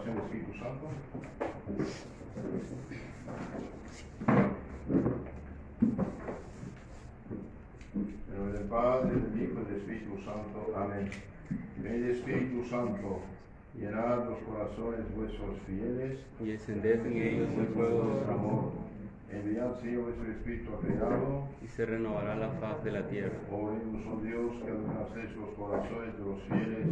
oración del Espíritu Santo. En nombre del Padre, del Hijo y del Espíritu Santo. Amén. Ven Espíritu Santo, llenad los corazones vuestros fieles y encended en ellos el fuego de vuestro amor, enviad, Señor, vuestro Espíritu ha creado, y se renovará la faz de la tierra. Oremos, oh Dios, que almacenes los corazones de los fieles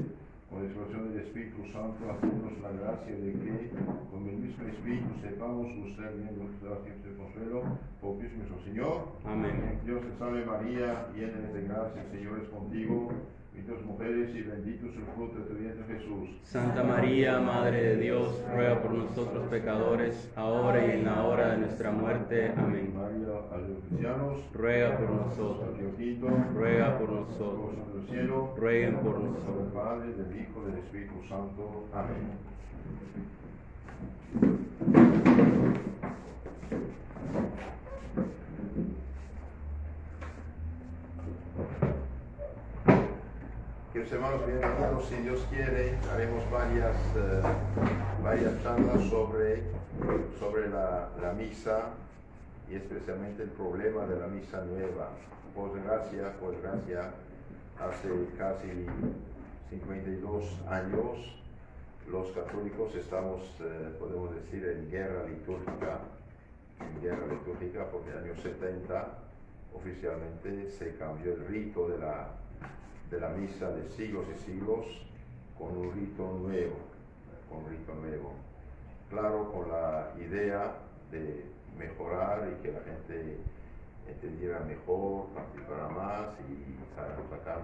con la expresión del Espíritu Santo, hacemos la gracia de que con el mismo Espíritu sepamos usar bien nuestras oraciones de consuelo por Cristo nuestro Señor. Amén. Dios te salve María, llena de gracia, el Señor es contigo, benditas mujeres y bendito es el fruto de tu vientre Jesús. Santa María, Madre de Dios, ruega por nosotros pecadores, ahora y en la hora de nuestra muerte. Amén. María, a los cristianos, Ruega por nosotros. Diosito, Ruega por nosotros. todos del cielo, Rueguen por del nosotros. Padre, del Hijo, del Espíritu Santo. Amén. Queridos hermanos, bienvenidos. Si Dios quiere, haremos varias charlas sobre la misa y especialmente el problema de la misa nueva. Por desgracia, hace casi 52 años los católicos estamos, podemos decir, en guerra litúrgica, porque en el año 70 oficialmente se cambió el rito de la misa de siglos y siglos con un rito nuevo, claro, con la idea de mejorar y que la gente entendiera mejor, participara más y sacar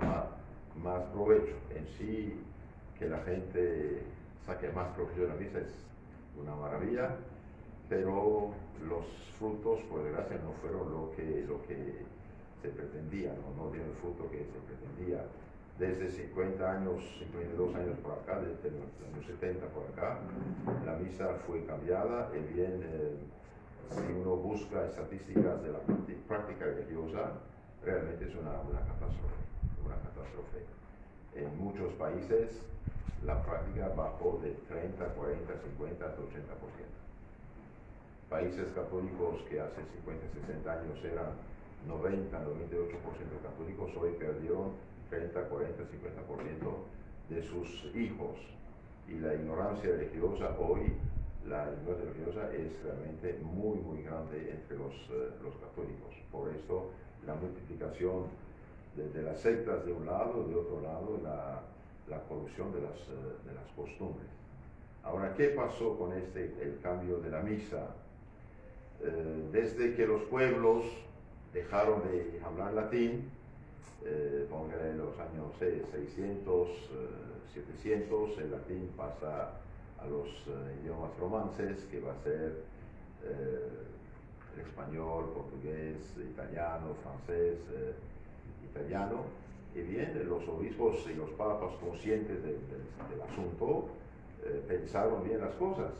más provecho. En sí, que la gente saque más provecho de la misa es una maravilla, pero los frutos, por desgracia, no fueron lo que se pretendía, no dieron el fruto que se pretendía. Desde 52 años por acá, desde los años 70 por acá, la misa fue cambiada. Si uno busca estadísticas de la práctica religiosa, realmente es una catástrofe. En muchos países la práctica bajó de 30, 40, 50 hasta 80%. Países católicos que hace 50, 60 años eran 90, 98% católicos, hoy perdieron 30, 40, 50% de sus hijos. Y la ignorancia religiosa hoy, es realmente muy, muy grande entre los católicos. Por esto, la multiplicación de las sectas de un lado, de otro lado, la corrupción de las costumbres. Ahora, ¿qué pasó con el cambio de la misa? Desde que los pueblos dejaron de hablar latín, póngale en los años 600, 700, el latín pasa a los idiomas romances, que va a ser el español, portugués, italiano, francés, italiano. Y bien, los obispos y los papas, conscientes del asunto, pensaron bien las cosas.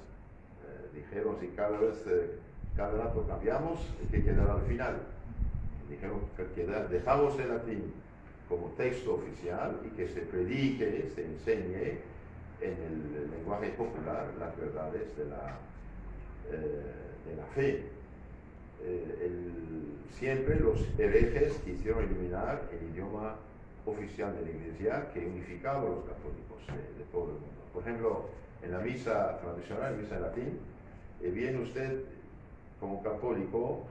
Dijeron, si cada rato cambiamos, ¿qué quedará al final? Dijeron que dejamos el latín como texto oficial y que se predique, se enseñe en el lenguaje popular las verdades de la fe. Siempre los herejes quisieron eliminar el idioma oficial de la Iglesia que unificaba a los católicos de todo el mundo. Por ejemplo, en la misa tradicional, misa en latín, viene usted como católico,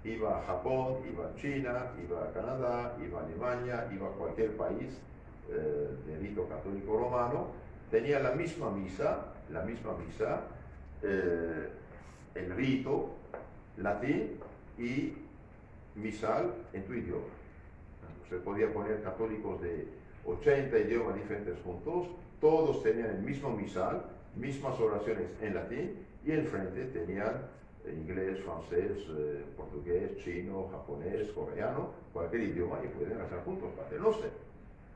iba a Japón, iba a China, iba a Canadá, iba a Alemania, iba a cualquier país de rito católico romano, tenía la misma misa, el rito latín y misal en tu idioma. Usted podía poner católicos de 80 idiomas diferentes juntos, todos tenían el mismo misal, mismas oraciones en latín, y enfrente tenían inglés, francés, portugués, chino, japonés, coreano, cualquier idioma, y pueden rezar juntos, Pater Noster.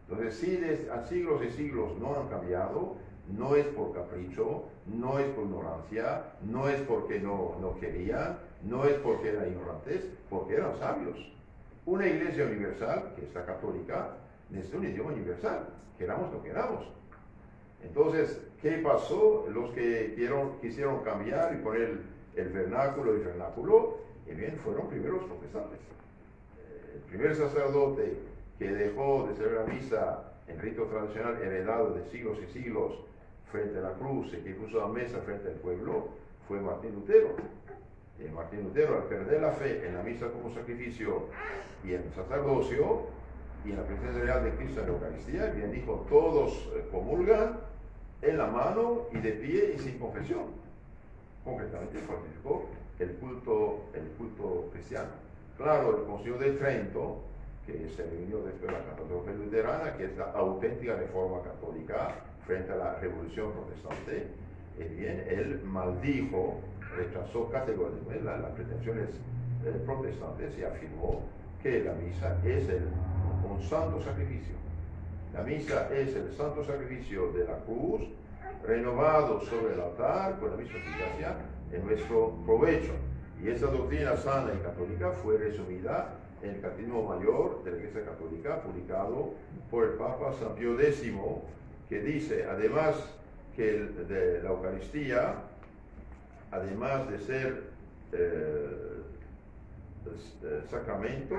Entonces, si a siglos y siglos no han cambiado, no es por capricho, no es por ignorancia, no es porque no querían, no es porque eran ignorantes, porque eran sabios. Una iglesia universal, que es la católica, necesita un idioma universal, queramos o no queramos. Entonces, ¿qué pasó? Los que quisieron cambiar y poner el vernáculo, bien, fueron primero los protestantes. El primer sacerdote que dejó de celebrar la misa en rito tradicional heredado de siglos y siglos frente a la cruz y que puso la mesa frente al pueblo fue Martín Lutero. Martín Lutero, al perder la fe en la misa como sacrificio y en el sacerdocio y en la presencia real de Cristo en la Eucaristía, bien dijo, todos comulgan en la mano y de pie y sin confesión. Concretamente fortificó el culto cristiano. Claro, el Concilio de Trento, que se reunió después de la Catología Luterana, que es la auténtica reforma católica frente a la revolución protestante, bien, él maldijo, rechazó categóricamente las pretensiones protestantes y afirmó que la misa es un santo sacrificio. La misa es el santo sacrificio de la cruz, renovado sobre el altar con la misma eficacia en nuestro provecho. Y esa doctrina sana y católica fue resumida en el Catecismo Mayor de la Iglesia Católica, publicado por el Papa San Pío X, que dice, además que de la Eucaristía, además de ser sacramentos,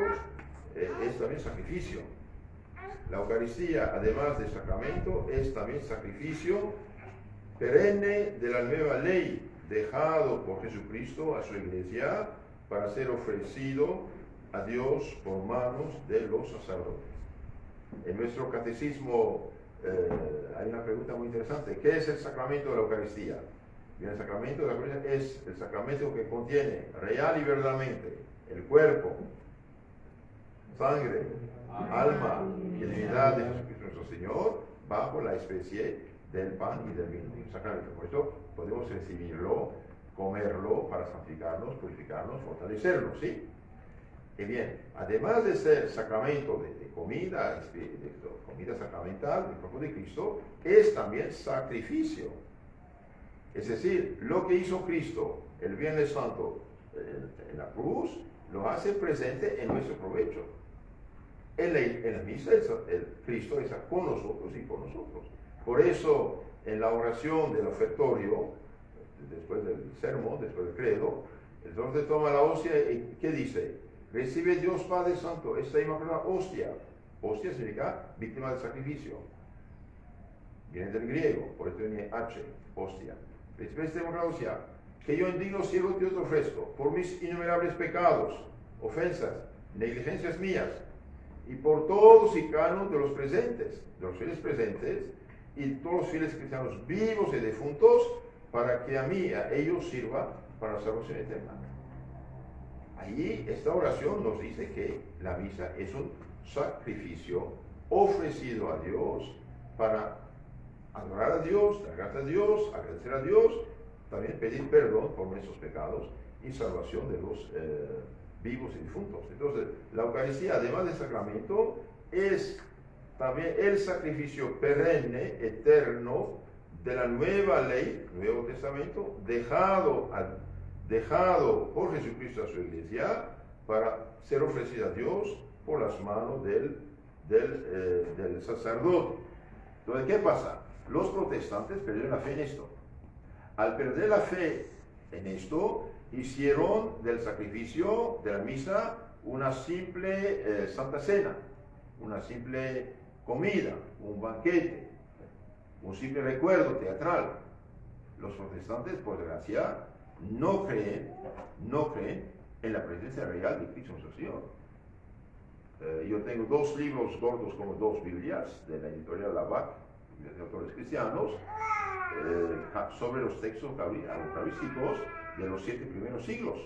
es también sacrificio. La Eucaristía, además de sacramento, es también sacrificio perenne de la nueva ley, dejado por Jesucristo a su Iglesia para ser ofrecido a Dios por manos de los sacerdotes. En nuestro catecismo hay una pregunta muy interesante. ¿Qué es el sacramento de la Eucaristía? Bien, el sacramento de la Eucaristía es el sacramento que contiene real y verdaderamente el cuerpo, sangre, alma y divinidad de Jesucristo nuestro Señor bajo la especie del pan y del vino. Sacramento. Por eso podemos recibirlo, comerlo para santificarnos, purificarnos, fortalecernos, ¿sí? Y bien, además de ser sacramento de comida, comida sacramental del cuerpo de Cristo, es también sacrificio. Es decir, lo que hizo Cristo el Viernes Santo en la cruz, lo hace presente en nuestro provecho. En la misa, el Cristo está con nosotros y por nosotros. Por eso, en la oración del ofertorio, después del sermón, después del credo, el sacerdote toma la hostia y ¿qué dice? Recibe Dios Padre Santo esta inmaculada hostia. Hostia significa víctima del sacrificio. Viene del griego, por eso viene H, hostia. Recibe esta inmaculada hostia, que yo indigno siervo te ofrezco, por mis innumerables pecados, ofensas, negligencias mías, y por todos y cada uno de los presentes, de los fieles presentes, y todos los fieles cristianos vivos y defuntos, para que a mí, a ellos sirva para la salvación eterna. Allí esta oración nos dice que la misa es un sacrificio ofrecido a Dios para adorar a Dios, dar gracias a Dios, agradecer a Dios, también pedir perdón por nuestros pecados y salvación de los vivos y difuntos. Entonces, la Eucaristía, además del sacramento, es también el sacrificio perenne, eterno, de la nueva ley, Nuevo Testamento, dejado por Jesucristo a su Iglesia para ser ofrecida a Dios por las manos del sacerdote. Entonces, ¿qué pasa? Los protestantes perdieron la fe en esto. Al perder la fe en esto, hicieron del sacrificio de la misa una simple Santa Cena, una simple comida, un banquete, un simple recuerdo teatral. Los protestantes, por desgracia, no creen en la presencia real de Cristo nuestro Señor. Yo tengo 2 libros gordos como 2 Biblias de la editorial Lavac, de autores cristianos, sobre los textos eucarísticos de los 7 primeros siglos.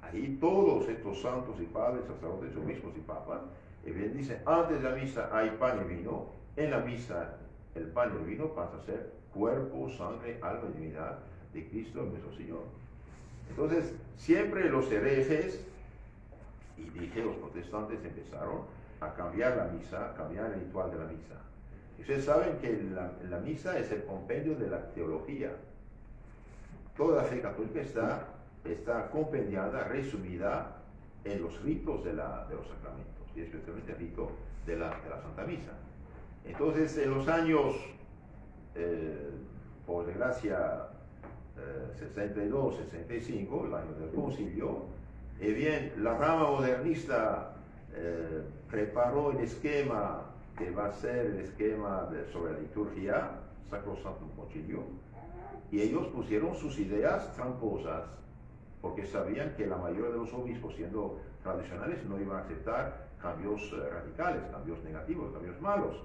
Ahí todos estos santos y padres, sacerdotes, obispos y papas, bien dicen, antes de la misa hay pan y vino, en la misa el pan y el vino pasan a ser cuerpo, sangre, alma y divinidad de Cristo nuestro Señor. Entonces, siempre los herejes, y dije, los protestantes empezaron a cambiar la misa, a cambiar el ritual de la misa. Y ustedes saben que la misa es el compendio de la teología. Toda la fe católica está compendiada, resumida en los ritos de los sacramentos, y especialmente el rito de la Santa Misa. Entonces, en los años por desgracia, 62, 65, el año del concilio, y bien, la rama modernista preparó el esquema que va a ser el esquema sobre la liturgia, Sacrosanctum Concilio, y ellos pusieron sus ideas tramposas, porque sabían que la mayoría de los obispos, siendo tradicionales, no iban a aceptar cambios radicales, cambios negativos, cambios malos.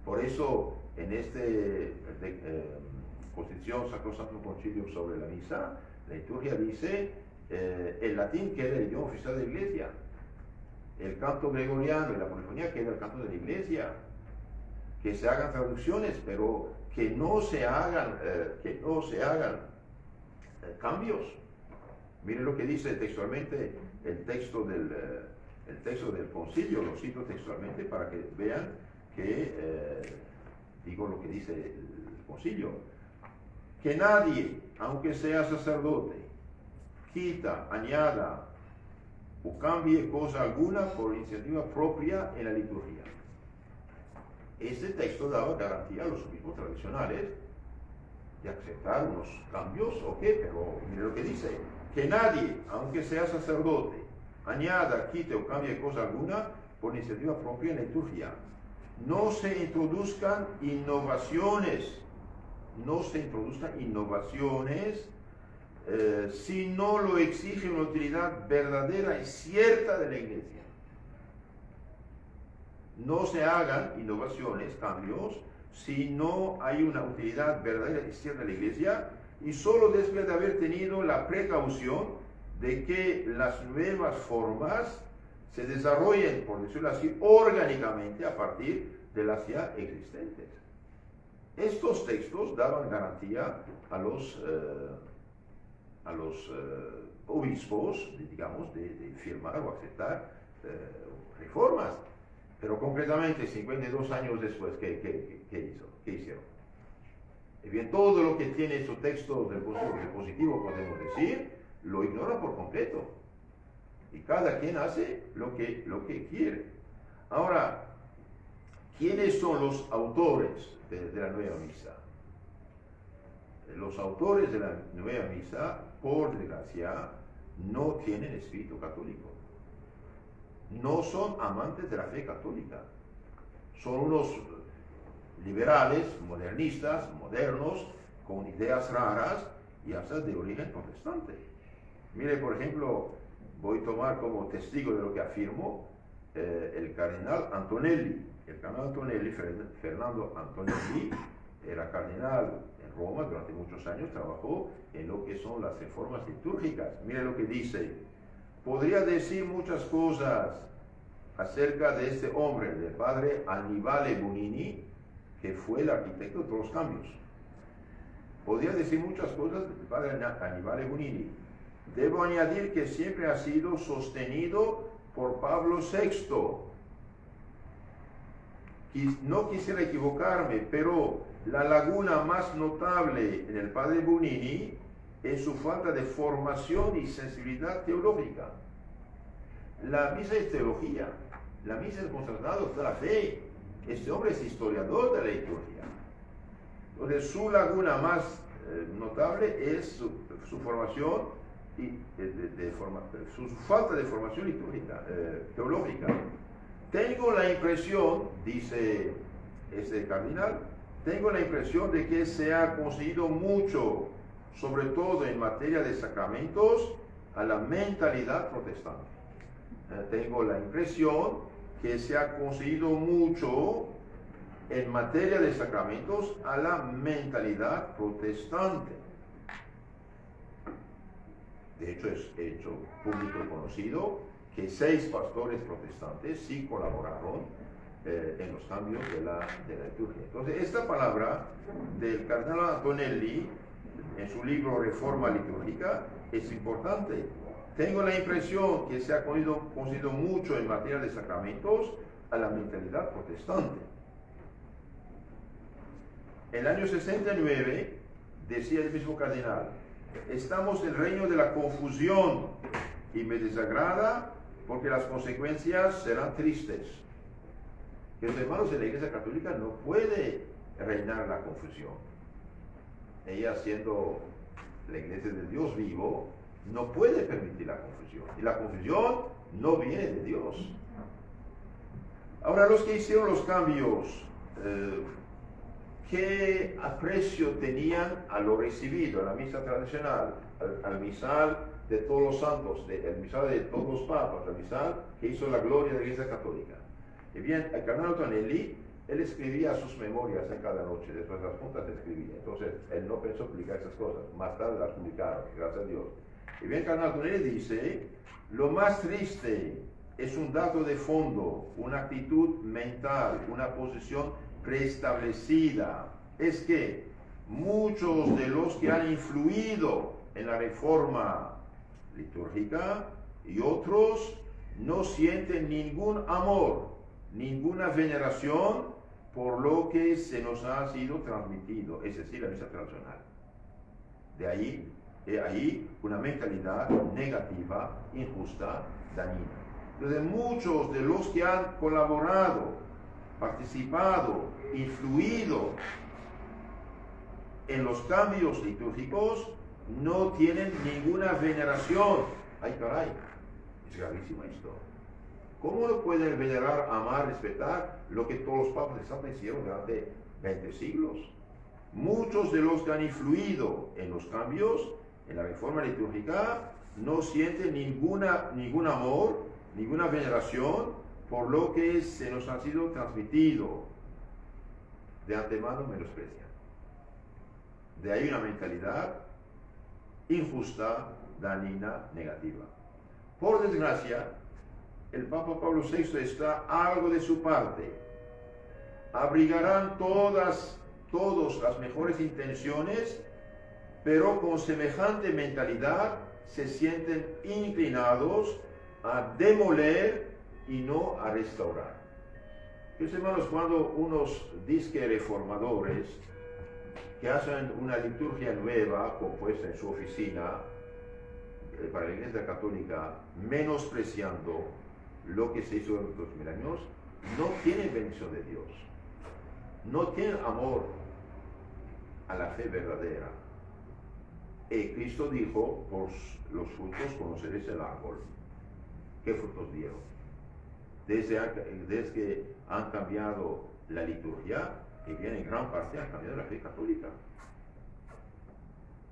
Por eso, en este Constitución Sacrosanctum Concilio sobre la misa, la liturgia dice el latín queda el idioma oficial de la Iglesia, el canto gregoriano y la polifonía queda el canto de la Iglesia, que se hagan traducciones, pero que no se hagan cambios. Miren lo que dice textualmente el texto del concilio, lo cito textualmente para que vean que digo lo que dice el concilio: que nadie, aunque sea sacerdote, quita, añada o cambie cosa alguna por iniciativa propia en la liturgia. Este texto daba garantía a los obispos tradicionales de aceptar unos cambios, ok, pero mire lo que dice: que nadie, aunque sea sacerdote, añada, quite o cambie cosa alguna por iniciativa propia en la liturgia. No se introduzcan innovaciones, si no lo exige una utilidad verdadera y cierta de la Iglesia. No se hagan innovaciones, cambios, si no hay una utilidad verdadera y cierta de la Iglesia, y solo después de haber tenido la precaución de que las nuevas formas se desarrollen, por decirlo así, orgánicamente a partir de las ya existentes. Estos textos daban garantía a los obispos, digamos, de firmar o aceptar reformas. Pero concretamente, 52 años después, ¿qué hicieron? Y bien, todo lo que tiene su texto del positivo, podemos decir, lo ignora por completo. Y cada quien hace lo que quiere. Ahora, ¿quiénes son los autores de la Nueva Misa? Los autores de la Nueva Misa, por desgracia, no tienen espíritu católico. No son amantes de la fe católica. Son unos liberales, modernistas, modernos, con ideas raras y hasta de origen protestante. Mire, por ejemplo, voy a tomar como testigo de lo que afirmo el cardenal Antonelli. El cardenal Antonelli, Fernando Antonelli, era cardenal en Roma durante muchos años, trabajó en lo que son las reformas litúrgicas. Mire lo que dice: podría decir muchas cosas acerca de este hombre, del padre Annibale Buonini, que fue el arquitecto de todos los cambios. Podría decir muchas cosas del padre Annibale Buonini. Debo añadir que siempre ha sido sostenido por Pablo VI. No quisiera equivocarme, pero la laguna más notable en el padre Buonini es su falta de formación y sensibilidad teológica. La misa es teología, la misa es consagrado de la fe. Este hombre es historiador de la liturgia. Entonces, su laguna más notable es su formación y su falta de formación litúrgica, teológica. Tengo la impresión, dice este cardenal, tengo la impresión de que se ha conseguido mucho, sobre todo en materia de sacramentos, a la mentalidad protestante. Tengo la impresión que se ha conseguido mucho en materia de sacramentos a la mentalidad protestante. De hecho, es hecho público y conocido que 6 pastores protestantes sí colaboraron en los cambios de la liturgia. Entonces, esta palabra del cardenal Antonelli en su libro Reforma Litúrgica es importante. Tengo la impresión que se ha conseguido mucho en materia de sacramentos a la mentalidad protestante. En el año 69, decía el mismo cardenal: estamos en el reino de la confusión y me desagrada porque las consecuencias serán tristes. Que los hermanos de la Iglesia Católica no puede reinar la confusión. ella siendo la iglesia de Dios vivo, no puede permitir la confusión. Y la confusión no viene de Dios. Ahora, los que hicieron los cambios, ¿qué aprecio tenían a lo recibido, a la misa tradicional, al misal de todos los santos, al misal de todos los papas, al misal que hizo la gloria de la Iglesia Católica? Y bien, el cardenal Tonelli, él escribía sus memorias en cada noche, después de las juntas escribía. Entonces, él no pensó publicar esas cosas, más tarde las publicaron, gracias a Dios. Y bien, el cardenal Tonelli dice, lo más triste es un dato de fondo, una actitud mental, una posición preestablecida. Es que muchos de los que han influido en la reforma litúrgica y otros no sienten ningún amor, ninguna veneración por lo que se nos ha sido transmitido, es decir, la misa tradicional. De ahí una mentalidad negativa, injusta, dañina. Entonces, muchos de los que han colaborado, participado, influido en los cambios litúrgicos, no tienen ninguna veneración. ¡Ay, caray! Es gravísimo esto. ¿Cómo no pueden venerar, amar, respetar lo que todos los papas de Santa hicieron durante 20 siglos? Muchos de los que han influido en los cambios, en la reforma litúrgica, no sienten ningún amor, ninguna veneración por lo que se nos ha sido transmitido. De antemano menosprecian. De ahí una mentalidad injusta, dañina, negativa. Por desgracia, el Papa Pablo VI está algo de su parte. Abrigarán todas las mejores intenciones, pero con semejante mentalidad se sienten inclinados a demoler y no a restaurar. Mis hermanos, cuando unos disque reformadores que hacen una liturgia nueva compuesta en su oficina para la Iglesia Católica, menospreciando lo que se hizo en los 2000 años, no tienen bendición de Dios, no tienen amor a la fe verdadera. Y Cristo dijo, por los frutos conoceréis el árbol. ¿Qué frutos dieron? Desde que han cambiado la liturgia, que viene en gran parte han cambiado la fe católica.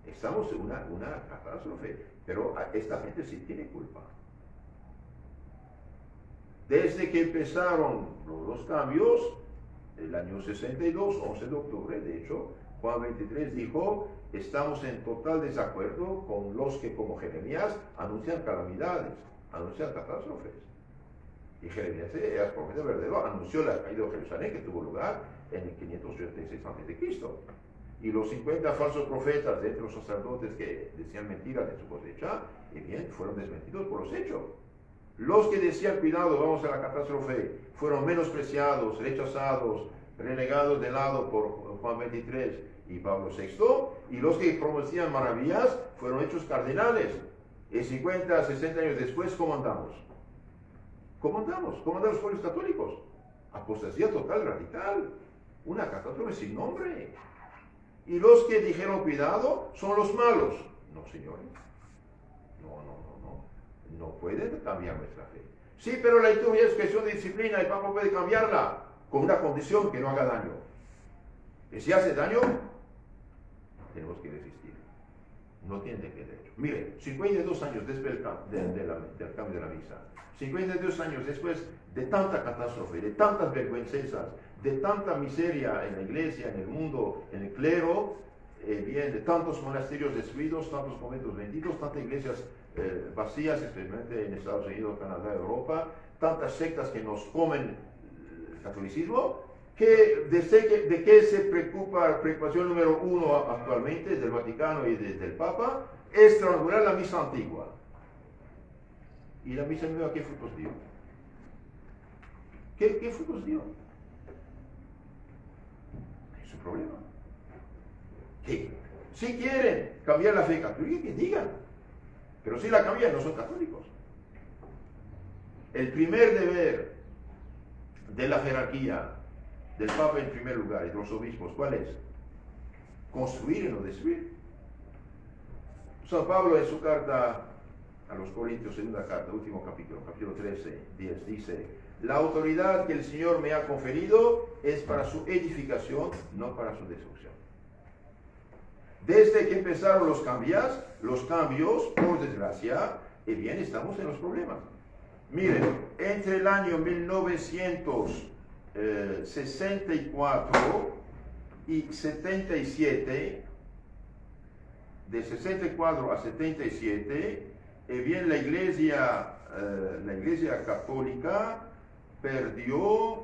Estamos en una catástrofe, pero esta gente sí tiene culpa. Desde que empezaron los cambios, el año 62, 11 de octubre, de hecho, Juan 23 dijo, estamos en total desacuerdo con los que como Jeremías anuncian calamidades, anuncian catástrofes. Y Jeremías, el profeta verdadero, anunció la caída de Jerusalén que tuvo lugar en el 586 a.C. Y los 50 falsos profetas de entre los sacerdotes que decían mentiras de su cosecha, y bien, fueron desmentidos por los hechos. Los que decían, cuidado, vamos a la catástrofe, fueron menospreciados, rechazados, renegados de lado por Juan 23 y Pablo VI, y los que prometían maravillas fueron hechos cardenales. Y 50, 60 años después, ¿cómo andamos? ¿Cómo andamos? ¿Cómo andan los pueblos católicos? Apostasía total, radical. Una catástrofe sin nombre. Y los que dijeron cuidado son los malos. No, señores. No pueden cambiar nuestra fe. Sí, pero la liturgia es cuestión de disciplina. El Papa puede cambiarla con una condición: que no haga daño. Y si hace daño, tenemos que resistir. No tiene que derecho. Mire, 52 años después del cambio de la misa, 52 años después de tanta catástrofe, de tantas vergüenzas, de tanta miseria en la iglesia, en el mundo, en el clero, de tantos monasterios destruidos, tantos conventos vendidos, tantas iglesias vacías, especialmente en Estados Unidos, Canadá, Europa, tantas sectas que nos comen el catolicismo, ¿de qué se preocupa? Preocupación número uno actualmente del Vaticano y del Papa es transformar la misa antigua. ¿Y la misa nueva qué frutos dio? ¿Qué frutos dio? Es un problema. ¿Qué? Si quieren cambiar la fe católica, que digan. Pero si la cambian, no son católicos. El primer deber de la jerarquía del Papa en primer lugar y de los obispos, ¿cuál es? construir y no destruir. San Pablo en su carta a los Corintios, segunda carta, último capítulo 13, 10, dice: la autoridad que el Señor me ha conferido es para su edificación, no para su destrucción. Desde que empezaron los cambios, por desgracia, y bien, estamos en los problemas. Miren, entre el año 1964 y 77, de 64 a 77, bien, la iglesia católica perdió,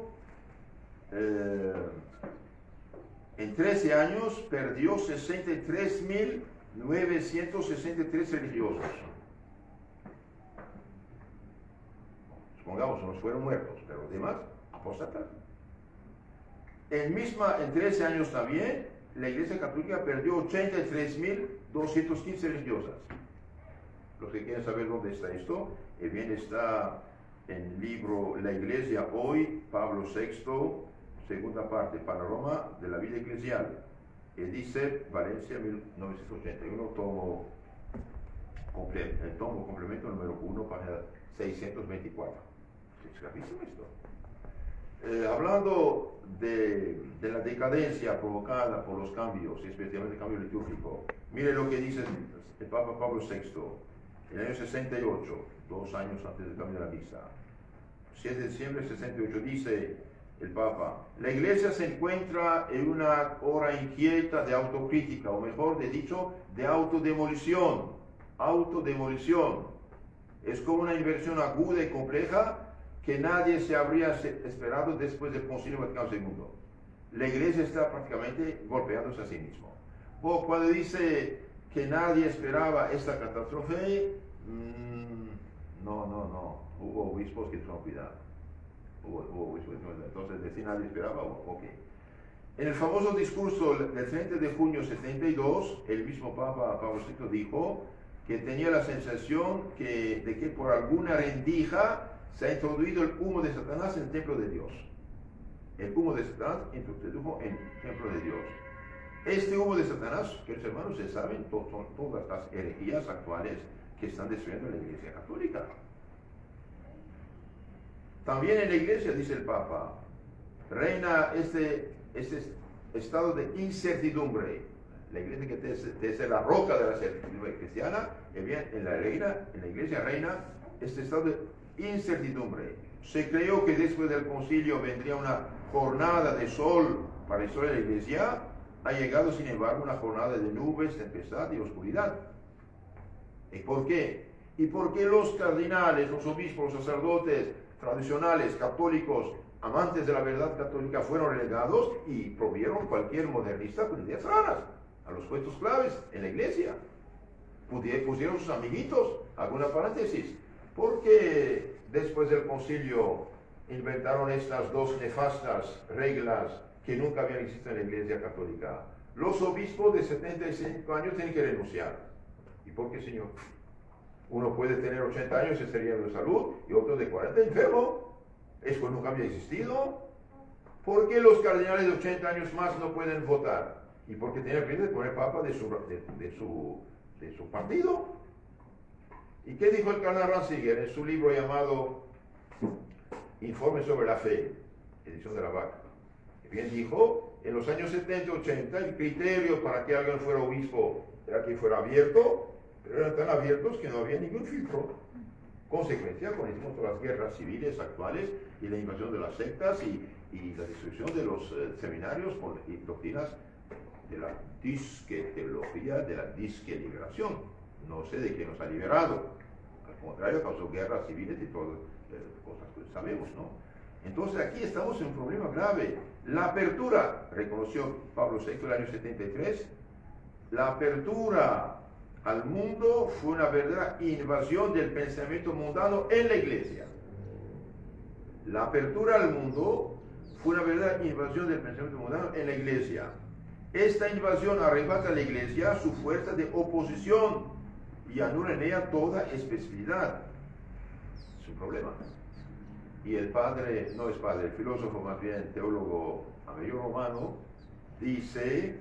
en 13 años, perdió 63.963 religiosos. Supongamos, unos fueron muertos, pero los demás, apóstatas. En 13 años también, la iglesia católica perdió 83.215 religiosas. Los que quieren saber dónde está esto, bien, está en el libro La Iglesia Hoy, Pablo VI, segunda parte, Panorama de la Vida Eclesial. Dice Valencia, 1981, el tomo complemento número 1, página 624. Es gravísimo esto. Hablando de la decadencia provocada por los cambios, especialmente el cambio litúrgico, mire lo que dice el Papa Pablo VI, en el año 68, 2 años antes del cambio de la misa. 7 de diciembre de 68, dice el Papa: la Iglesia se encuentra en una hora inquieta de autocrítica, o mejor dicho, de autodemolición. Es como una inversión aguda y compleja que nadie se habría esperado después del Concilio Vaticano II. La Iglesia está prácticamente golpeándose a sí misma. O cuando dice que nadie esperaba esta catástrofe, no, hubo obispos que tuvieron cuidado. Entonces, decir nadie esperaba, ok. En el famoso discurso del 30 de junio de 72, el mismo Papa Pablo VI dijo que tenía la sensación de que por alguna rendija se ha introducido el humo de Satanás en el templo de Dios. El humo de Satanás introdujo en el templo de Dios. Este humo de Satanás, queridos hermanos, se saben, son todas las herejías actuales que están destruyendo la Iglesia Católica. También en la Iglesia, dice el Papa, reina este estado de incertidumbre. La Iglesia que debe ser la roca de la certidumbre cristiana, bien, en la Iglesia reina este estado de incertidumbre. Se creyó que después del concilio vendría una jornada de sol para la historia de la Iglesia. Ha llegado, sin embargo, una jornada de nubes, tempestad y oscuridad. ¿Y por qué? ¿Y por qué los cardinales, los obispos, los sacerdotes tradicionales, católicos, amantes de la verdad católica, fueron relegados y provieron cualquier modernista con ideas raras a los puestos claves en la Iglesia? Pusieron sus amiguitos, alguna paréntesis. ¿Por qué después del concilio inventaron estas dos nefastas reglas que nunca habían existido en la Iglesia Católica? Los obispos de 75 años tienen que renunciar. ¿Y por qué, señor? Uno puede tener 80 años y ser lleno de salud, y otro de 40 enfermo. ¿Eso nunca había existido? ¿Por qué los cardenales de 80 años más no pueden votar? ¿Y por qué tienen que poner papa de su partido? ¿Y qué dijo el cardenal Ratzinger en su libro llamado Informe sobre la Fe, edición de la Vaca? Bien dijo, en los años 70 y 80 el criterio para que alguien fuera obispo era que fuera abierto, pero eran tan abiertos que no había ningún filtro. Consecuencia, conocimos todas las guerras civiles actuales y la invasión de las sectas y la destrucción de los seminarios y doctrinas de la teología de la disque liberación. No sé de qué nos ha liberado. Al contrario, causó guerras civiles y todas cosas que sabemos, ¿no? Entonces aquí estamos en un problema grave. La apertura, reconoció Pablo VI en el año 73, la apertura al mundo fue una verdadera invasión del pensamiento mundano en la Iglesia. La apertura al mundo fue una verdadera invasión del pensamiento mundano en la Iglesia. Esta invasión arrebata a la Iglesia su fuerza de oposición y anula en ella toda especificidad. Es un problema. Y el filósofo más bien, teólogo americano romano, dice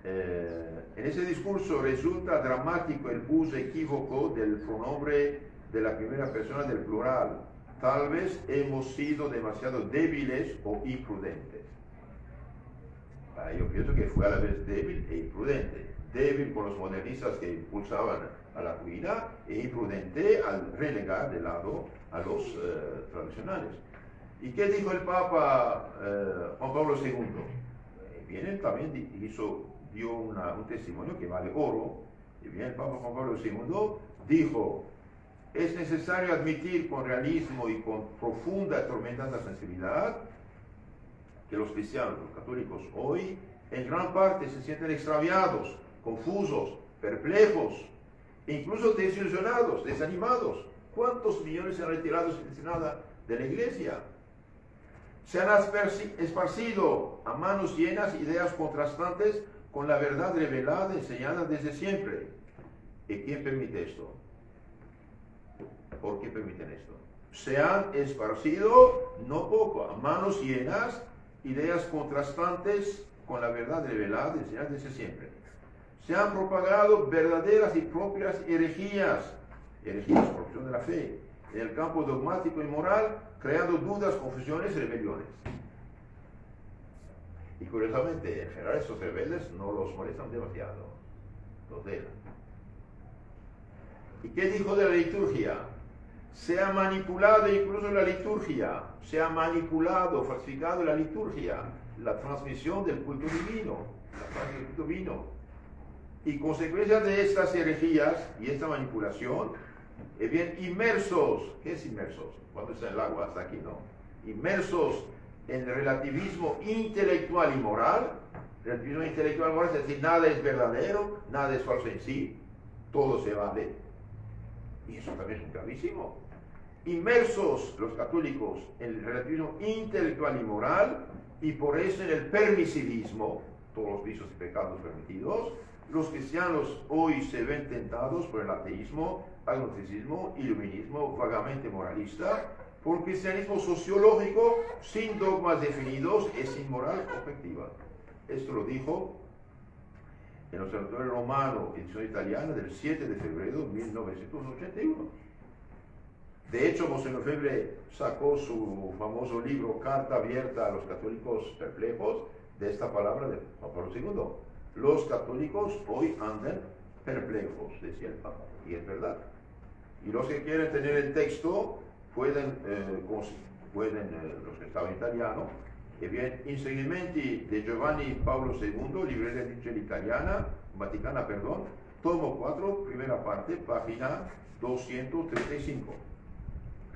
en ese discurso resulta dramático el uso equívoco del pronombre de la primera persona del plural. Tal vez hemos sido demasiado débiles o imprudentes. Yo pienso que fue a la vez débil e imprudente. Débil por los modernistas que impulsaban a la ruina e imprudente al relegar de lado a los tradicionales. ¿Y qué dijo el Papa Juan Pablo II? Bien, él también dio un testimonio que vale oro. Y bien, el Papa Juan Pablo II dijo: es necesario admitir con realismo y con profunda, tormentada sensibilidad que los cristianos, los católicos hoy, en gran parte se sienten extraviados, confusos, perplejos, incluso desilusionados, desanimados. ¿Cuántos millones se han retirado sin nada de la Iglesia? Se han esparcido a manos llenas ideas contrastantes con la verdad revelada, enseñada desde siempre. ¿Y quién permite esto? ¿Por qué permiten esto? Se han esparcido, no poco, a manos llenas, ideas contrastantes con la verdad revelada, enseñada desde siempre. Se han propagado verdaderas y propias herejías, corrupción de la fe, en el campo dogmático y moral, creando dudas, confusiones y rebeliones. Y curiosamente, en general, estos rebeldes no los molestan demasiado, los dejan. ¿Y qué dijo de la liturgia? Se ha manipulado incluso la liturgia, se ha manipulado, falsificado la liturgia, la transmisión del culto divino, Y consecuencia de estas herejías y esta manipulación, bien, inmersos, ¿qué es inmersos? Cuando está en el agua, hasta aquí, ¿no? Inmersos en el relativismo intelectual y moral. Relativismo intelectual y moral es decir, nada es verdadero, nada es falso en sí, todo se vale. Y eso también es gravísimo. Inmersos los católicos en el relativismo intelectual y moral, y por eso en el permisivismo, todos los vicios y pecados permitidos. Los cristianos hoy se ven tentados por el ateísmo, agnosticismo, iluminismo vagamente moralista, por un cristianismo sociológico sin dogmas definidos y sin moral objetiva. Esto lo dijo en el Observatorio Romano, edición italiana, del 7 de febrero de 1981. De hecho, Monseñor Febre sacó su famoso libro Carta abierta a los católicos perplejos de esta palabra de Juan Pablo II. Los católicos hoy andan perplejos, decía el Papa, y es verdad. Y los que quieren tener el texto pueden los que estaban en italiano, e bien, Insegnamenti de Giovanni Paolo II, librería edición italiana, Vaticana, perdón, tomo 4, primera parte, página 235.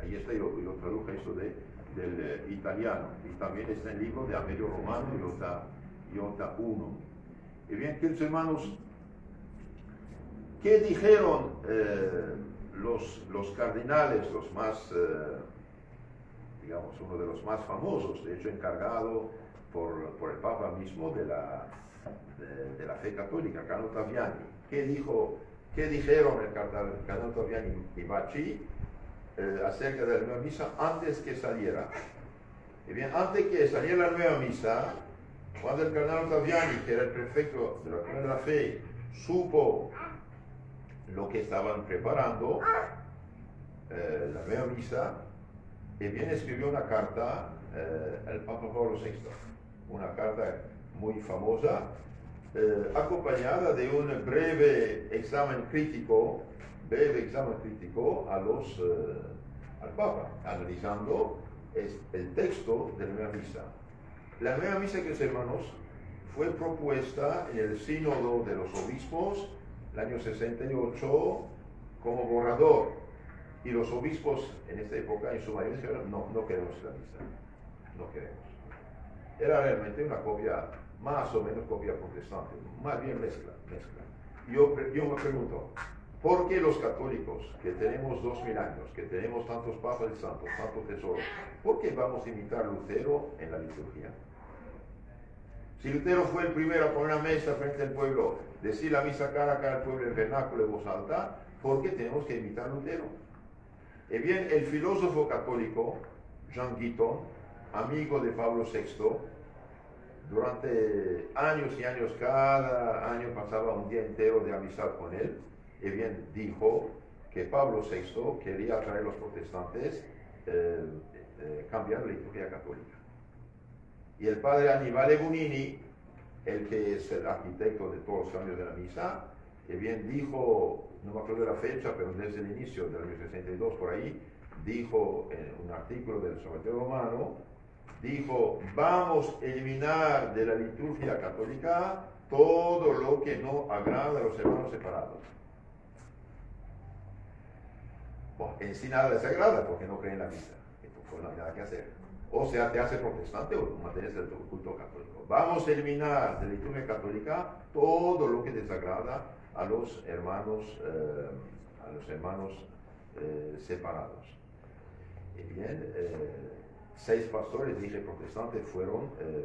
Ahí está, yo traduje esto del italiano, y también está el libro de Amelio Romano, Iota 1. Y bien, queridos hermanos, ¿qué dijeron los cardenales, los más, digamos, uno de los más famosos, de hecho encargado por el Papa mismo de la fe católica, Cardinal Ottaviani? ¿Qué dijeron el Cardinal Ottaviani y Bacci acerca de la nueva misa antes que saliera? Y bien, antes que saliera la nueva misa, cuando el Cardinal Ottaviani, que era el prefecto de la Orden de la Fe, supo lo que estaban preparando, la nueva misa, y bien escribió una carta al Papa Pablo VI, una carta muy famosa, acompañada de un breve examen crítico al Papa, analizando el texto de la nueva misa. La nueva misa, queridos hermanos, fue propuesta en el Sínodo de los Obispos, el año 68, como borrador. Y los obispos en esta época, en su mayoría, dijeron: no queremos la misa, no queremos. Era realmente una copia, más o menos copia protestante, más bien mezcla. Yo me pregunto, ¿por qué los católicos, que tenemos 2000 años, que tenemos tantos papas y santos, tantos tesoros, por qué vamos a imitar a Lutero en la liturgia? Si Lutero fue el primero a poner una mesa frente al pueblo, decir la misa cara a cara al pueblo en vernáculo en voz alta, ¿por qué tenemos que imitar a Lutero? Bien, el filósofo católico Jean Guiton, amigo de Pablo VI, durante años y años, cada año pasaba un día entero de amistad con él, y bien dijo que Pablo VI quería traer a los protestantes cambiar la liturgia católica. Y el padre Annibale Bunini, el que es el arquitecto de todos los cambios de la misa, que bien dijo, no me acuerdo de la fecha, pero desde el inicio del año 62 por ahí, dijo en un artículo del Observatorio Romano, dijo, vamos a eliminar de la liturgia católica todo lo que no agrada a los hermanos separados. Bueno, en sí nada les agrada porque no creen en la misa, entonces no hay nada que hacer. O sea, te hace protestante o mantienes el culto católico. Vamos a eliminar de la liturgia católica todo lo que desagrada a los hermanos separados. Y bien, 6 pastores, dije protestantes,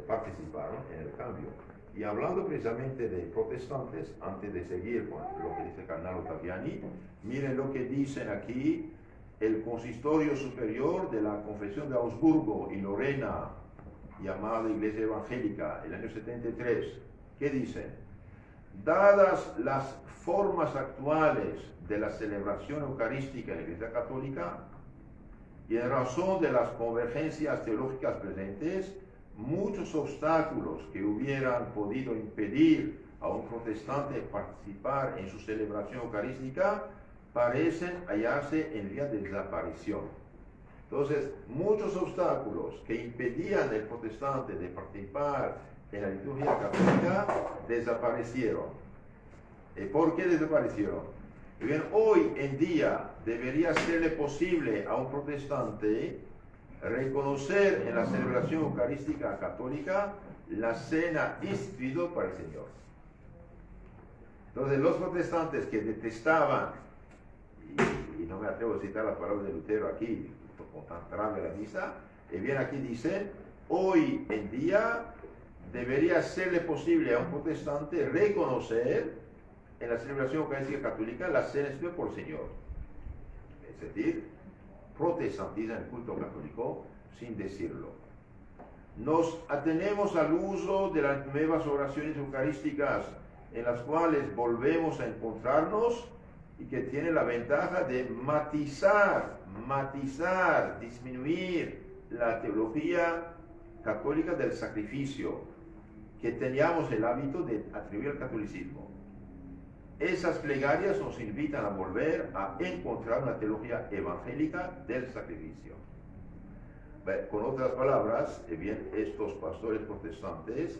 participaron en el cambio. Y hablando precisamente de protestantes, antes de seguir con lo que dice el cardenal Ottaviani, miren lo que dicen aquí el Consistorio Superior de la Confesión de Augsburgo y Lorena, llamada Iglesia Evangélica, el año 73. ¿Qué dicen? Dadas las formas actuales de la celebración eucarística en la Iglesia Católica, y en razón de las convergencias teológicas presentes, muchos obstáculos que hubieran podido impedir a un protestante participar en su celebración eucarística parecen hallarse en vía de desaparición. Entonces, muchos obstáculos que impedían al protestante de participar en la liturgia católica desaparecieron. ¿Por qué desaparecieron? Bien, hoy en día debería serle posible a un protestante reconocer en la celebración eucarística católica la cena instituida para el Señor. Entonces, los protestantes que detestaban, y no me atrevo a citar las palabras de Lutero aquí, con tan grave la misa, y bien aquí dice, hoy en día debería serle posible a un protestante reconocer en la celebración eucarística católica la cena instituida por el Señor. Es decir, protestantizan el culto católico sin decirlo. Nos atenemos al uso de las nuevas oraciones eucarísticas en las cuales volvemos a encontrarnos y que tiene la ventaja de matizar, disminuir la teología católica del sacrificio que teníamos el hábito de atribuir al catolicismo. Esas plegarias nos invitan a volver a encontrar una teología evangélica del sacrificio. Con otras palabras, bien, estos pastores protestantes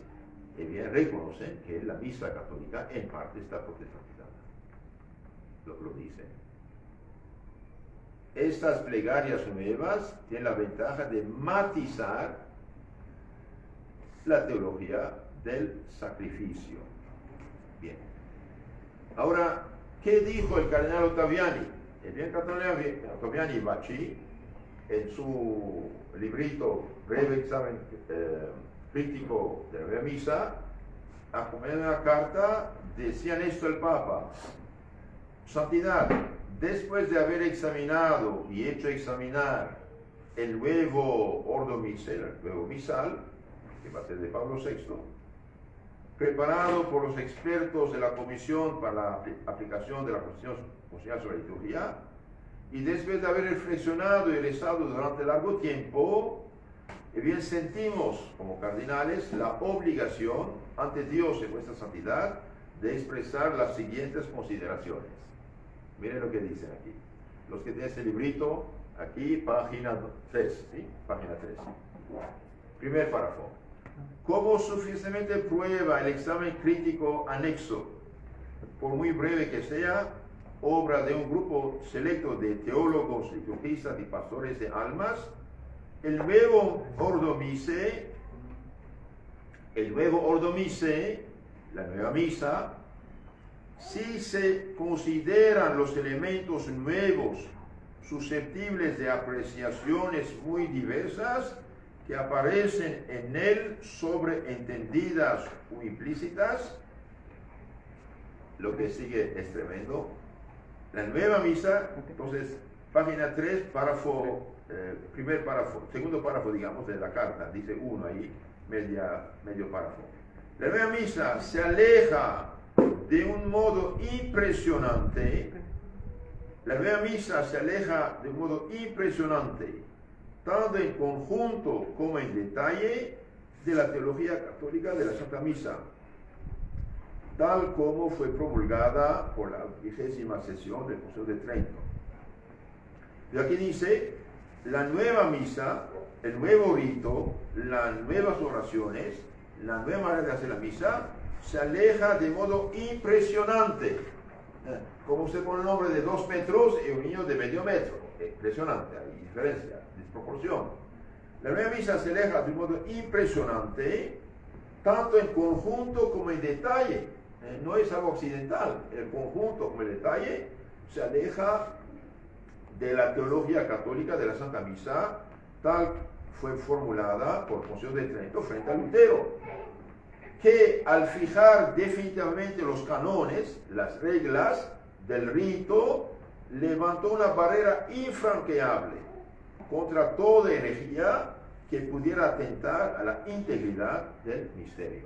bien, reconocen que la misa católica en parte está protestantizada. Lo dicen. Estas plegarias nuevas tienen la ventaja de matizar la teología del sacrificio. Bien. Ahora, ¿qué dijo el cardenal Ottaviani? El bien cardenal Ottaviani Bacci, en su librito Breve Examen Crítico de la Nueva Misa, acompañando una carta, decían esto el Papa: Santidad, después de haber examinado y hecho examinar el nuevo Ordo Misal, el nuevo misal, que va a ser de Pablo VI, preparado por los expertos de la Comisión para la aplicación de la Constitución sobre la liturgia, y después de haber reflexionado y rezado durante largo tiempo, bien sentimos como cardinales la obligación ante Dios en vuestra santidad de expresar las siguientes consideraciones. Miren lo que dicen aquí. Los que tienen este librito, aquí, página 3, ¿sí? Página 3. Primer párrafo. Como suficientemente prueba el examen crítico anexo, por muy breve que sea, obra de un grupo selecto de teólogos, liturgistas y pastores de almas, el nuevo Ordo Missae, la nueva misa, si se consideran los elementos nuevos susceptibles de apreciaciones muy diversas que aparecen en él, sobreentendidas o implícitas, lo que sigue es tremendo. La nueva misa, entonces, página 3, párrafo, segundo párrafo, digamos, de la carta, dice 1 ahí, medio párrafo. La nueva misa se aleja de un modo impresionante. La nueva misa se aleja de un modo impresionante, tanto en conjunto como en detalle, de la teología católica de la Santa Misa, tal como fue promulgada por la 20ª sesión del Concilio de Trento. Y aquí dice, la nueva misa, el nuevo rito, las nuevas oraciones, la nueva manera de hacer la misa, se aleja de modo impresionante. Como usted pone el nombre de 2 metros y un niño de medio metro. Impresionante, hay diferencia, desproporción. La nueva misa se aleja de un modo impresionante, tanto en conjunto como en detalle. No es algo occidental. El conjunto como el detalle se aleja de la teología católica de la Santa Misa, tal fue formulada por Concilio de Trento frente a Lutero, que al fijar definitivamente los canones, las reglas del rito, levantó una barrera infranqueable contra toda herejía que pudiera atentar a la integridad del misterio.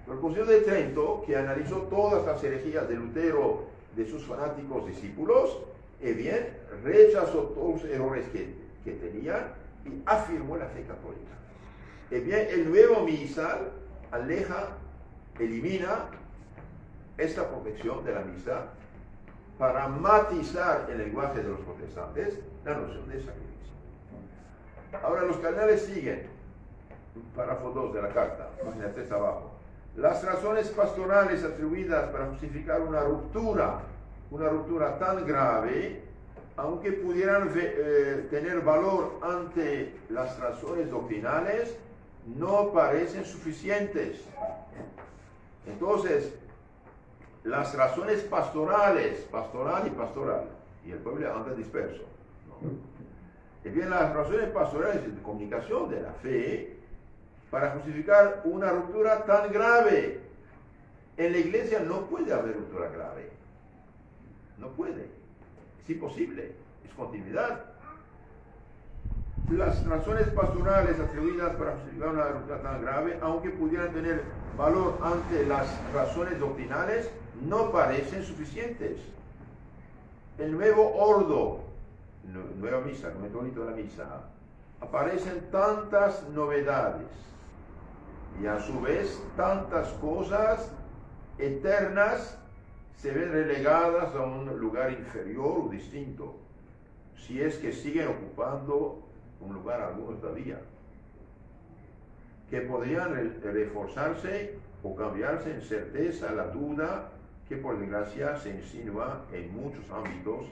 El Concilio de Trento, que analizó todas las herejías de Lutero, de sus fanáticos discípulos, rechazó todos los errores que tenían y afirmó la fe católica. El nuevo misal elimina esta protección de la misa para matizar el lenguaje de los protestantes la noción de sacrificio. Ahora los cardenales siguen, párrafo 2 de la carta, página 3 abajo. Las razones pastorales atribuidas para justificar una ruptura tan grave, aunque pudieran tener valor ante las razones doctrinales, no parecen suficientes. Entonces, las razones pastorales, pastoral, y el pueblo anda disperso, ¿no? Las razones pastorales de comunicación de la fe para justificar una ruptura tan grave. En la iglesia no puede haber ruptura grave. No puede. Es imposible. Es continuidad. Las razones pastorales atribuidas para justificar una ruptura tan grave, aunque pudieran tener valor ante las razones doctrinales, no parecen suficientes. El nuevo ordo, nueva misa, el nuevo rito de la misa, aparecen tantas novedades y a su vez tantas cosas eternas se ven relegadas a un lugar inferior o distinto, si es que siguen ocupando un lugar alguno todavía, que podrían reforzarse o cambiarse en certeza la duda que por desgracia se insinúa en muchos ámbitos,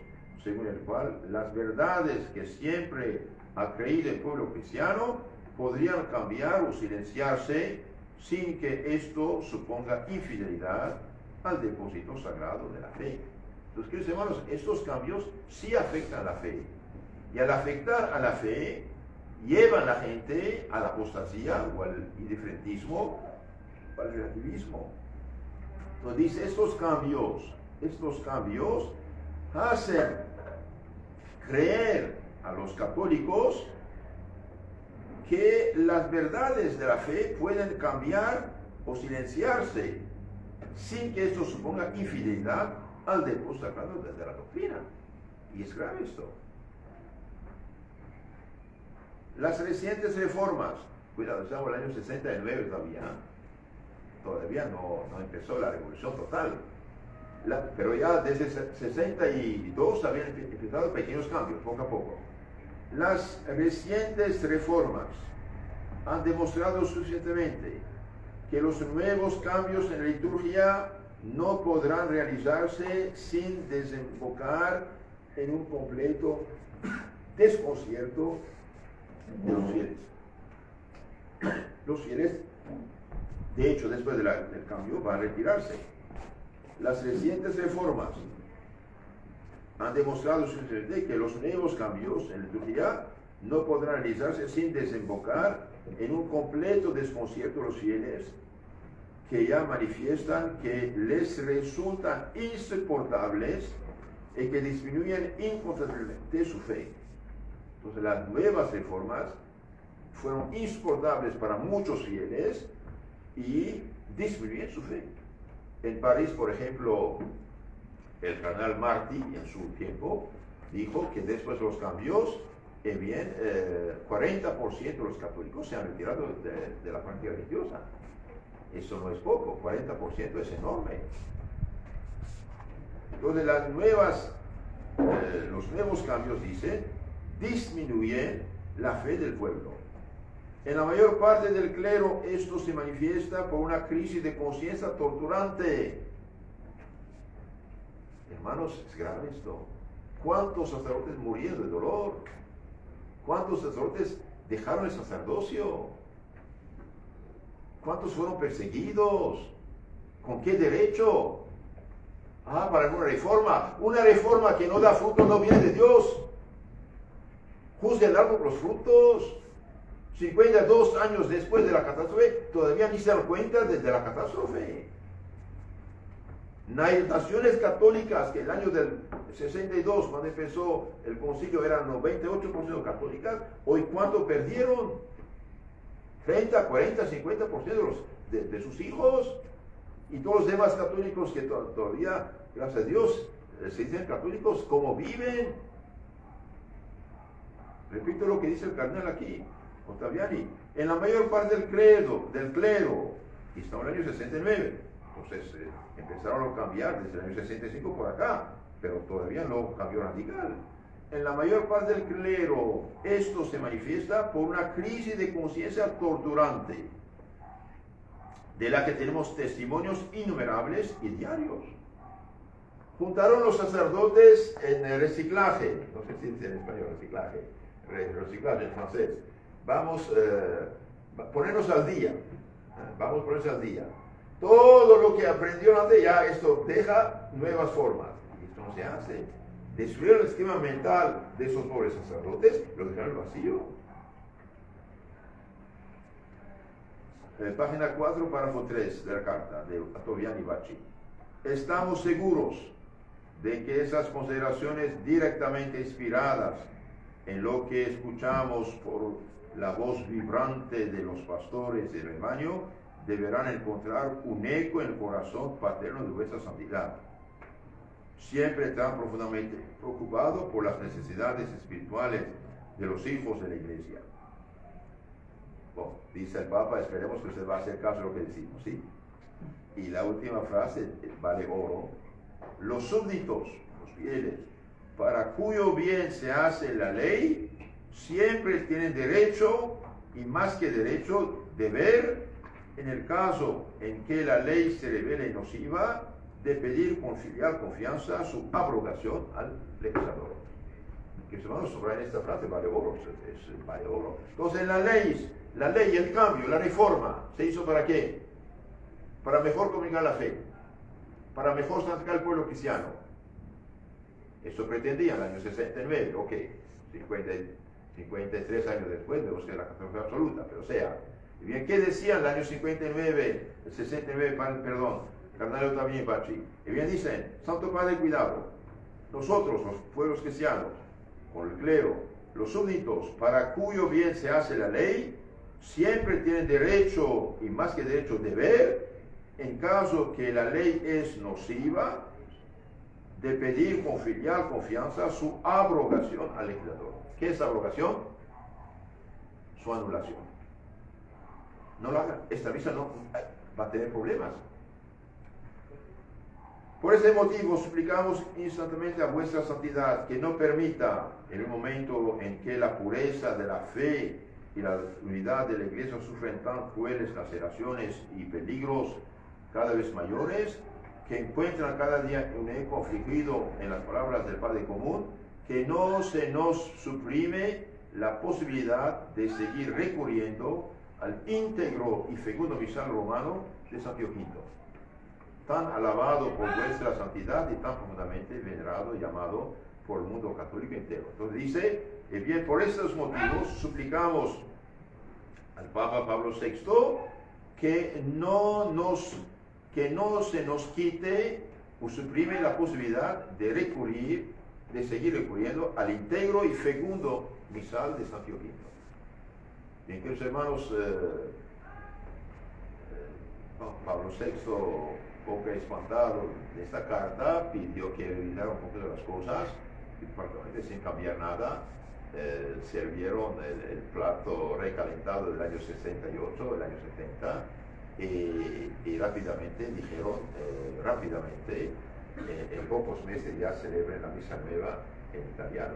según el cual las verdades que siempre ha creído el pueblo cristiano podrían cambiar o silenciarse sin que esto suponga infidelidad al depósito sagrado de la fe. Entonces, queridos hermanos, estos cambios sí afectan la fe. Y al afectar a la fe, llevan a la gente a la apostasía o al indiferentismo, o al relativismo. Entonces dice, estos cambios hacen creer a los católicos que las verdades de la fe pueden cambiar o silenciarse sin que esto suponga infidelidad al depósito sagrado de la doctrina. Y es grave esto. Las recientes reformas, cuidado, estamos en el año 69 todavía no empezó la revolución total, pero ya desde 62 habían empezado pequeños cambios, poco a poco. Las recientes reformas han demostrado suficientemente que los nuevos cambios en la liturgia no podrán realizarse sin desembocar en un completo desconcierto de los fieles. Los fieles, de hecho, después del cambio, van a retirarse. Las recientes reformas han demostrado suficientemente que los nuevos cambios en la liturgia no podrán realizarse sin desembocar en un completo desconcierto de los fieles, que ya manifiestan que les resultan insoportables y que disminuyen incontrolablemente su fe. Entonces las nuevas reformas fueron insoportables para muchos fieles y disminuyen su fe. En París, por ejemplo, el cardenal Martí en su tiempo dijo que después de los cambios, 40% de los católicos se han retirado de la práctica religiosa. Eso no es poco, 40% es enorme. Entonces los nuevos cambios, dice, disminuyen la fe del pueblo. En la mayor parte del clero esto se manifiesta por una crisis de conciencia torturante. Hermanos, es grave esto. ¿Cuántos sacerdotes murieron de dolor? ¿Cuántos sacerdotes dejaron el sacerdocio? ¿Cuántos fueron perseguidos? ¿Con qué derecho? Para una reforma. Una reforma que no da fruto no viene de Dios. Juzga el árbol por los frutos. 52 años después de la catástrofe, todavía ni se dan cuenta desde la catástrofe. Naciones católicas que el año del 62, cuando empezó el concilio, eran 98% católicas, hoy ¿cuánto perdieron? 30, 40, 50% de sus hijos. Y todos los demás católicos que todavía, gracias a Dios, se dicen católicos, ¿cómo viven? Repito lo que dice el cardenal aquí, Ottaviani. En la mayor parte del clero, y estamos en el año 69, entonces empezaron a cambiar desde el año 65 por acá, pero todavía no cambió radical. En la mayor parte del clero, esto se manifiesta por una crisis de conciencia torturante, de la que tenemos testimonios innumerables y diarios. Juntaron los sacerdotes en el reciclaje, no sé si dice en español reciclaje en francés. Vamos a ponernos al día, Todo lo que aprendieron antes ya esto deja nuevas formas. Y esto no se hace. Destruyeron el esquema mental de esos pobres sacerdotes, lo dejaron vacío. Página 4, párrafo 3 de la carta de Ottaviani Bacci. Estamos seguros de que esas consideraciones directamente inspiradas en lo que escuchamos por la voz vibrante de los pastores del rebaño deberán encontrar un eco en el corazón paterno de vuestra santidad, siempre tan profundamente preocupado por las necesidades espirituales de los hijos de la Iglesia. Bueno, dice el Papa, esperemos que usted va a hacer caso a lo que decimos, ¿sí? Y la última frase vale oro. Los súbditos, los fieles, para cuyo bien se hace la ley, siempre tienen derecho, y más que derecho, deber, en el caso en que la ley se revele nociva, de pedir con filial confianza su abrogación al legislador. Que se van a sobrar en esta frase, vale oro, vale oro. Entonces, en la ley, el cambio, la reforma, ¿se hizo para qué? Para mejor comunicar la fe, para mejor santificar el pueblo cristiano. Eso pretendía en el año 69, 53 años después, vemos que la catástrofe absoluta, pero y bien, ¿qué decían en el año 59, 69, perdón, cardenal Ottaviani Bacci? Y bien dicen, Santo Padre, cuidado, nosotros, los pueblos cristianos, con el clero, los súbditos, para cuyo bien se hace la ley, siempre tienen derecho, y más que derecho, deber, en caso que la ley es nociva, de pedir con filial confianza su abrogación al legislador. ¿Qué es abrogación? Su anulación. No lo hagan. Esta misa no va a tener problemas. Por ese motivo suplicamos instantáneamente a vuestra santidad que no permita, en un momento en que la pureza de la fe y la unidad de la Iglesia sufren tan crueles laceraciones y peligros cada vez mayores, que encuentran cada día un eco afligido en las palabras del Padre común, que no se nos suprime la posibilidad de seguir recurriendo al íntegro y fecundo misal romano de San Pío V, tan alabado por vuestra santidad y tan profundamente venerado y amado por el mundo católico entero. Entonces dice, bien, por estos motivos suplicamos al Papa Pablo VI que no se nos quite o suprime la posibilidad de seguir recurriendo al íntegro y fecundo misal de San Pío V. Bien, queridos hermanos, Pablo VI, poco espantado de esta carta, pidió que revisara un poco de las cosas, y prácticamente sin cambiar nada. Sirvieron el plato recalentado del año 68, el año 70, y rápidamente dijeron, en pocos meses ya celebren la misa nueva en italiano.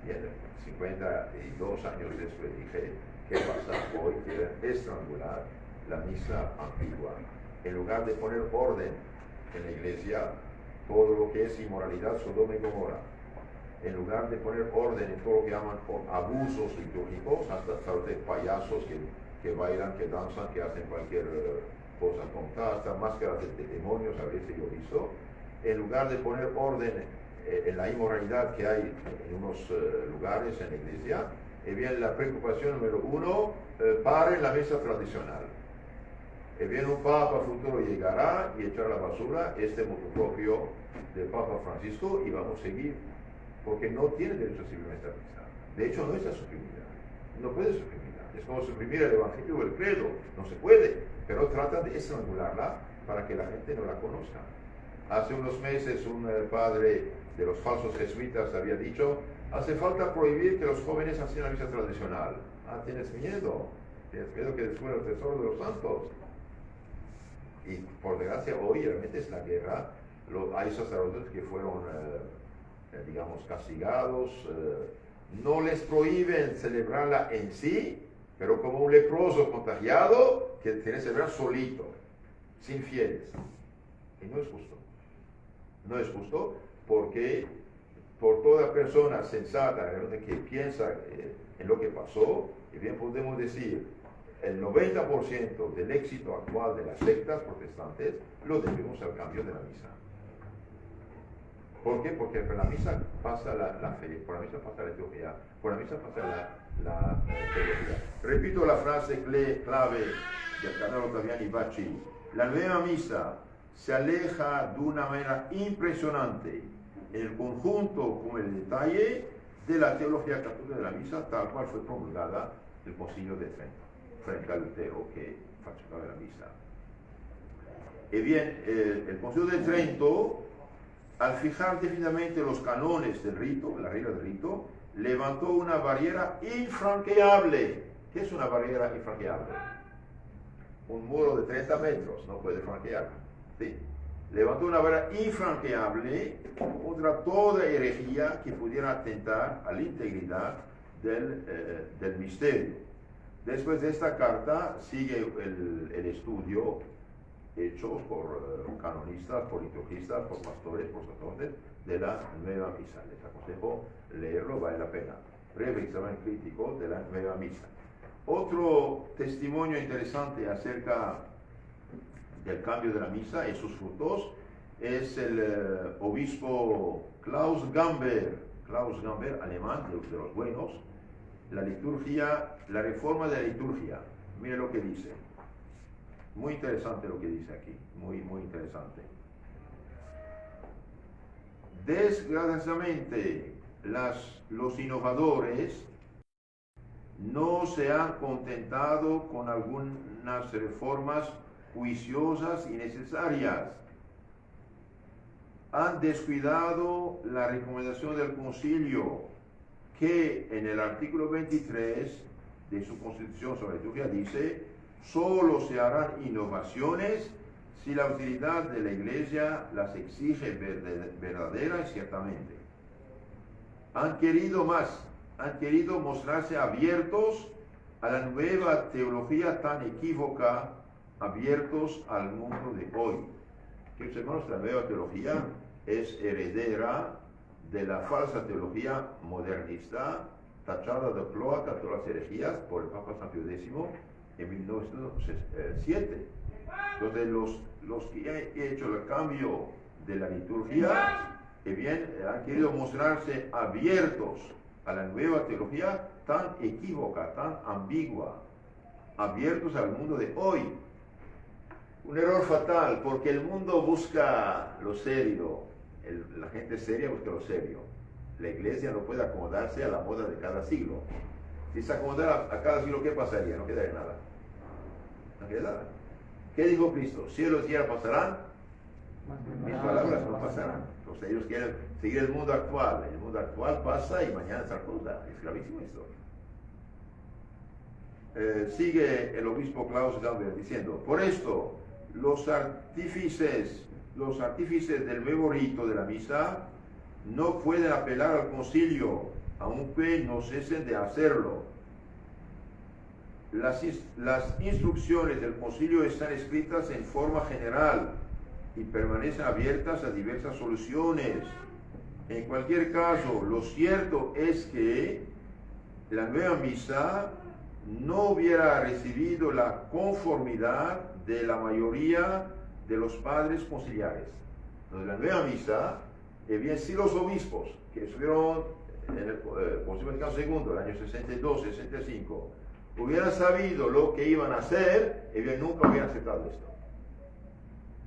Bien, 52 años después dije, ¿qué pasa? Hoy quieren estrangular la misa antigua. En lugar de poner orden en la iglesia, todo lo que es inmoralidad, Sodoma y Gomorra. En lugar de poner orden en todo lo que llaman abusos litúrgicos, hasta de payasos que bailan, que danzan, que hacen cualquier cosa tonta, hasta máscaras de demonios, a veces yo he visto. En lugar de poner orden en la inmoralidad que hay en unos lugares en la iglesia, bien, la preocupación número uno, paren la mesa tradicional. Bien, un Papa futuro llegará y echará a la basura este motu propio del Papa Francisco y vamos a seguir, porque no tiene derecho a celebrar esta misa. De hecho, no está suprimida. No puede suprimirla. Es como suprimir el Evangelio o el credo. No se puede, pero tratan de estrangularla para que la gente no la conozca. Hace unos meses un padre de los falsos jesuitas había dicho, hace falta prohibir que los jóvenes hacen la misa tradicional. Ah, ¿tienes miedo? ¿Tienes miedo que descubra el tesoro de los santos? Y por desgracia hoy realmente es la guerra. Hay sacerdotes que fueron, digamos, castigados. No les prohíben celebrarla en sí, pero como un leproso contagiado que tiene que celebrar solito, sin fieles. Y no es justo. No es justo porque por toda persona sensata que piensa en lo que pasó, y bien podemos decir, el 90% del éxito actual de las sectas protestantes lo debemos al cambio de la misa. ¿Por qué? Porque por la misa pasa la fe, por la misa pasa la teología, por la misa pasa la teología. Repito la frase clave del cardenal Ottaviani Bacci: la nueva misa se aleja de una manera impresionante en el conjunto como en el detalle de la teología católica de la misa tal cual fue promulgada del Concilio de Trento frente al Lutero que facilitaba la misa. Y bien, el Concilio de Trento, al fijar definitivamente los canones del rito, la regla del rito, levantó una barrera infranqueable. ¿Qué es una barrera infranqueable? Un muro de 30 metros, no puede franquear. ¿Sí? Levantó una barrera infranqueable contra toda herejía que pudiera atentar a la integridad del misterio. Después de esta carta sigue el estudio hecho por canonistas, por liturgistas, por pastores, por sacerdotes de la nueva misa. Les aconsejo leerlo, vale la pena. Breve examen crítico de la nueva misa. Otro testimonio interesante acerca del cambio de la misa y sus frutos es el obispo Klaus Gamber, alemán, de los buenos. La liturgia, la reforma de la liturgia. Mire lo que dice. Muy interesante lo que dice aquí, muy interesante. Desgraciadamente, los innovadores no se han contentado con algunas reformas juiciosas y necesarias. Han descuidado la recomendación del concilio, que en el artículo 23 de su constitución sobre la liturgia dice: solo se harán innovaciones si la utilidad de la iglesia las exige verdadera y ciertamente. Han querido más, han querido mostrarse abiertos a la nueva teología tan equívoca, abiertos al mundo de hoy. Queridos hermanos, la nueva teología es heredera de la falsa teología modernista, tachada de cloaca de todas las herejías por el Papa San Pío X en 1907. Entonces los que han hecho el cambio de la liturgia, han querido mostrarse abiertos a la nueva teología tan equívoca, tan ambigua, abiertos al mundo de hoy. Un error fatal, porque el mundo busca lo serio, la gente seria busca lo serio. La iglesia no puede acomodarse a la moda de cada siglo. Si se acomodara a cada siglo, ¿qué pasaría? No quedaría nada. No queda nada. ¿Qué dijo Cristo? Cielos y tierra pasarán, mis palabras no pasarán. Entonces ellos quieren seguir el mundo actual. El mundo actual pasa y mañana es otra cosa. Es gravísimo esto. Sigue el obispo Klaus Dalberg diciendo: por esto, los artífices del nuevo rito de la misa no pueden apelar al concilio, aunque no cesen de hacerlo. Las instrucciones del concilio están escritas en forma general y permanecen abiertas a diversas soluciones. En cualquier caso, lo cierto es que la nueva misa no hubiera recibido la conformidad de la mayoría de los padres conciliares. Entonces, la nueva misa, bien, si los obispos que estuvieron en el Concilio Vaticano II, el año 62, 65, hubieran sabido lo que iban a hacer, bien, nunca hubieran aceptado esto.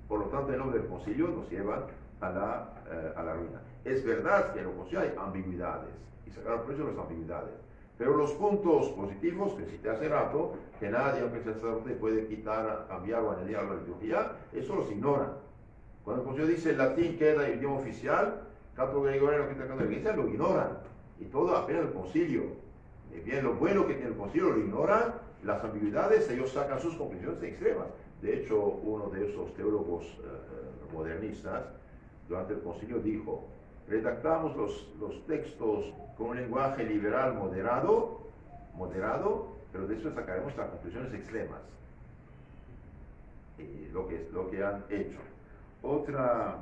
Por lo tanto, el nombre del concilio nos lleva a la ruina. Es verdad que en el concilio hay ambigüedades, y sacaron por eso las ambigüedades. Pero los puntos positivos que cité hace rato, que nadie, aunque sea sacerdote, puede quitar, cambiar o añadir a la liturgia, eso los ignoran. Cuando el concilio dice el latín queda el idioma oficial, católico gregoriano que está en la iglesia lo ignoran. Y todo apenas el concilio. Y bien, lo bueno que tiene el concilio lo ignoran, las ambigüedades, ellos sacan sus conclusiones extremas. De hecho, uno de esos teólogos modernistas, durante el concilio dijo: redactamos los textos con un lenguaje liberal moderado, pero de eso sacaremos las conclusiones extremas. Y lo que han hecho. Otra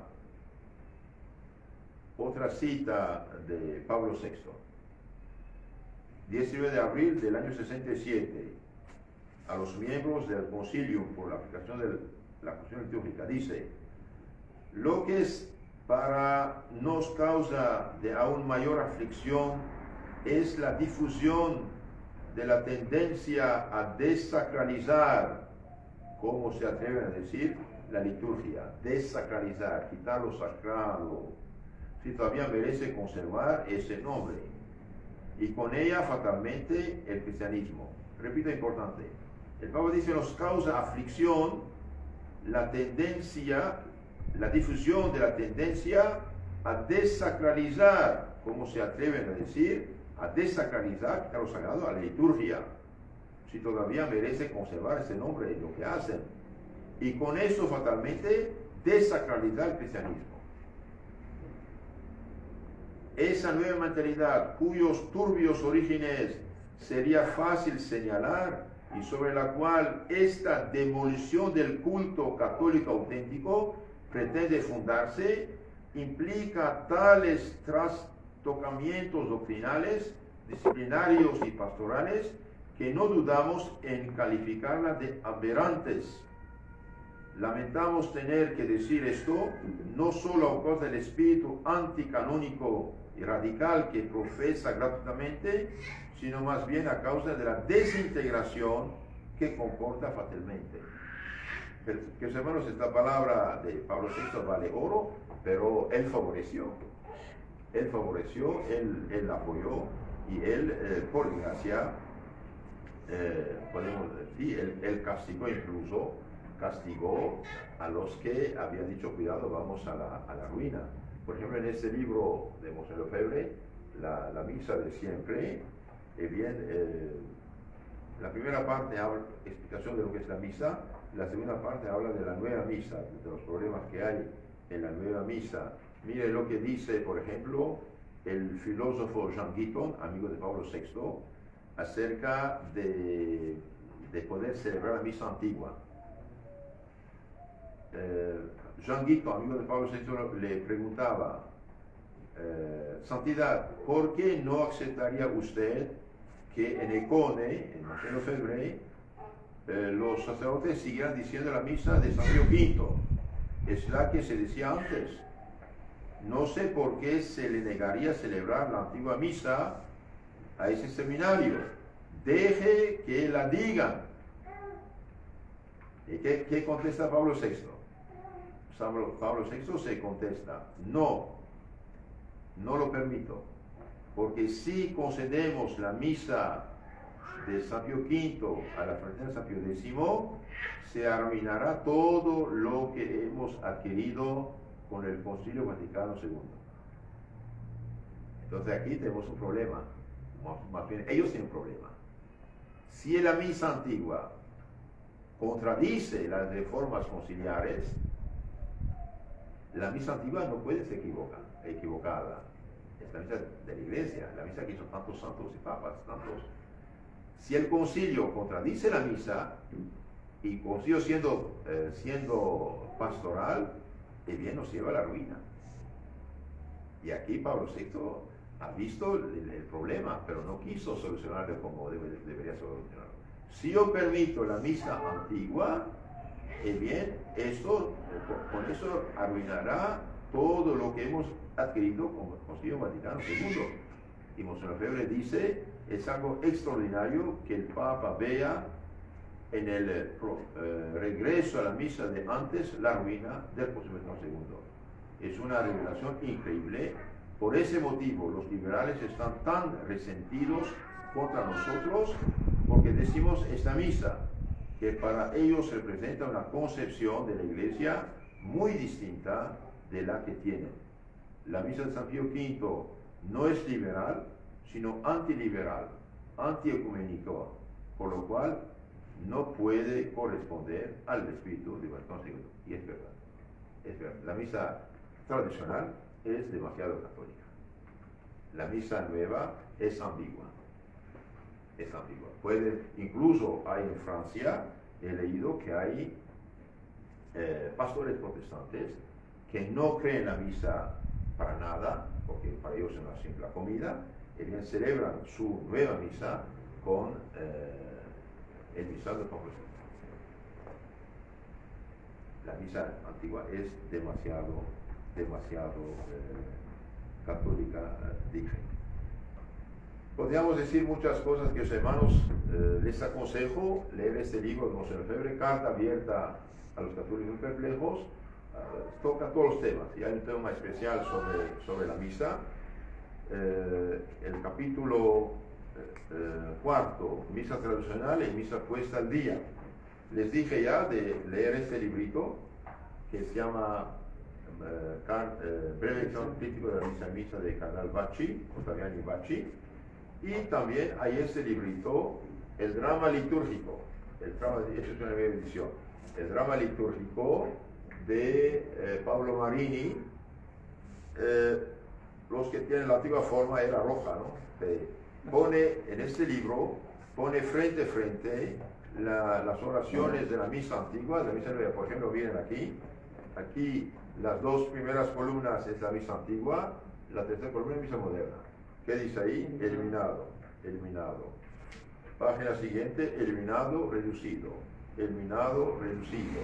cita de Pablo VI, 19 de abril del año 67, a los miembros del concilio por la aplicación de la cuestión litúrgica, dice: lo que es para nos causa de aún mayor aflicción es la difusión de la tendencia a desacralizar, como se atreven a decir, la liturgia, desacralizar, quitar lo sagrado, si todavía merece conservar ese nombre, y con ella fatalmente el cristianismo. Repito, importante, el Papa dice: nos causa aflicción la difusión de la tendencia a desacralizar, como se atreven a decir, a desacralizar, quitar lo sagrado, a la liturgia, si todavía merece conservar ese nombre en lo que hacen, y con eso fatalmente desacralizar el cristianismo. Esa nueva mentalidad, cuyos turbios orígenes sería fácil señalar y sobre la cual esta demolición del culto católico auténtico pretende fundarse, implica tales trastocamientos doctrinales, disciplinarios y pastorales que no dudamos en calificarla de aberrantes. Lamentamos tener que decir esto, no solo a causa del espíritu anticanónico y radical que profesa gratuitamente, sino más bien a causa de la desintegración que comporta fatalmente. Que hermanos, esta palabra de Pablo VI vale oro, pero él favoreció, él apoyó, y él, por desgracia, podemos decir, él castigó a los que habían dicho: cuidado, vamos a la ruina. Por ejemplo, en este libro de Monseñor Lefebvre, la misa de siempre, la primera parte habla explicación de lo que es la misa, la segunda parte habla de la nueva misa, de los problemas que hay en la nueva misa. Mire lo que dice, por ejemplo, el filósofo Jean Guiton, amigo de Pablo VI, acerca de poder celebrar la misa antigua. Jean Guiton, amigo de Pablo VI, le preguntaba: Santidad, ¿por qué no aceptaría usted que en Econe, en Monseñor Lefebvre, los sacerdotes siguieran diciendo la misa de San Pío V? Es la que se decía antes. No sé por qué se le negaría celebrar la antigua misa a ese seminario. Deje que la digan. ¿Y qué contesta Pablo VI? Pablo VI se contesta: no lo permito, porque si concedemos la misa de San Pío V a la fraternidad de San Pío X, se arruinará todo lo que hemos adquirido con el Concilio Vaticano II. Entonces aquí tenemos un problema, más bien ellos tienen un problema. Si la misa antigua contradice las reformas conciliares, la misa antigua no puede ser equivocada. Es la misa de la Iglesia, la misa que hizo tantos santos y papas, tantos. Si el concilio contradice la misa, y el concilio siendo pastoral, bien nos lleva a la ruina. Y aquí Pablo VI ha visto el problema, pero no quiso solucionarlo como debería solucionarlo. Si yo permito la misa antigua, bien, con eso arruinará todo lo que hemos adquirido con el Concilio Vaticano II. Y Monseñor Lefebvre dice, es algo extraordinario que el Papa vea en el regreso a la misa de antes la ruina del Concilio Vaticano II. Es una revelación increíble. Por ese motivo los liberales están tan resentidos contra nosotros, porque decimos esta misa, que para ellos representa una concepción de la Iglesia muy distinta de la que tienen. La misa de San Pío V no es liberal, sino antiliberal, antiecuménico, por lo cual no puede corresponder al espíritu de Vaticano II. Y es verdad, es verdad. La misa tradicional es demasiado católica. La misa nueva es ambigua. Es ambigua. Incluso hay en Francia, he leído que hay pastores protestantes que no creen la misa para nada, porque para ellos es una simple comida, y bien celebran su nueva misa con el misal de Pablo VI. La misa antigua es demasiado católica, dije. Podríamos decir muchas cosas que los hermanos les aconsejo leer este libro de Monseñor Lefebvre, Carta Abierta a los Católicos Perplejos. Toca todos los temas, y hay un tema especial sobre la misa. El capítulo cuarto, misa tradicional y misa puesta al día. Les dije ya de leer este librito que se llama Breve Examen Crítico de la Misa de Cardenal Bacci, Ottaviani Bacci. Y también hay este librito, el drama litúrgico, esta es una nueva edición, el drama litúrgico de Pablo Marini. Los que tienen la antigua forma era roja, ¿no? Pone en este libro, pone frente a frente las oraciones de la misa antigua, de la misa nueva. Por ejemplo, miren aquí las dos primeras columnas es la misa antigua, la tercera columna es misa moderna. ¿Qué dice ahí? Eliminado. Página siguiente, eliminado, reducido. Eliminado, reducido.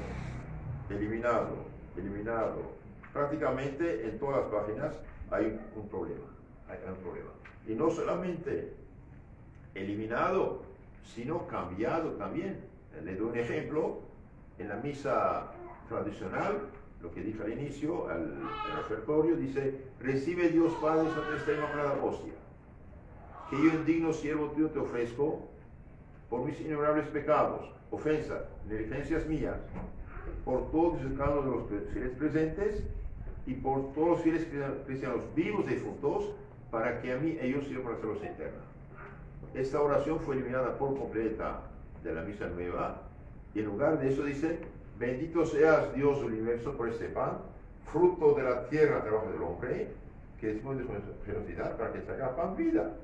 Eliminado. Prácticamente en todas las páginas hay un problema. Y no solamente eliminado, sino cambiado también. Le doy un ejemplo. En la misa tradicional, lo que dije al inicio, el ofertorio dice: recibe Dios Padre esta inmaculada hostia, que yo indigno siervo tuyo te ofrezco por mis innumerables pecados, ofensas, negligencias mías, por todos los pecados de los fieles presentes y por todos los fieles cristianos vivos y difuntos, para que a mí ellos sirvan para salvación eterna. Esta oración fue eliminada por completa de la misa nueva, y en lugar de eso dice: bendito seas Dios del universo por este pan, fruto de la tierra, trabajo del hombre, que después de su generosidad para que se haga pan vida.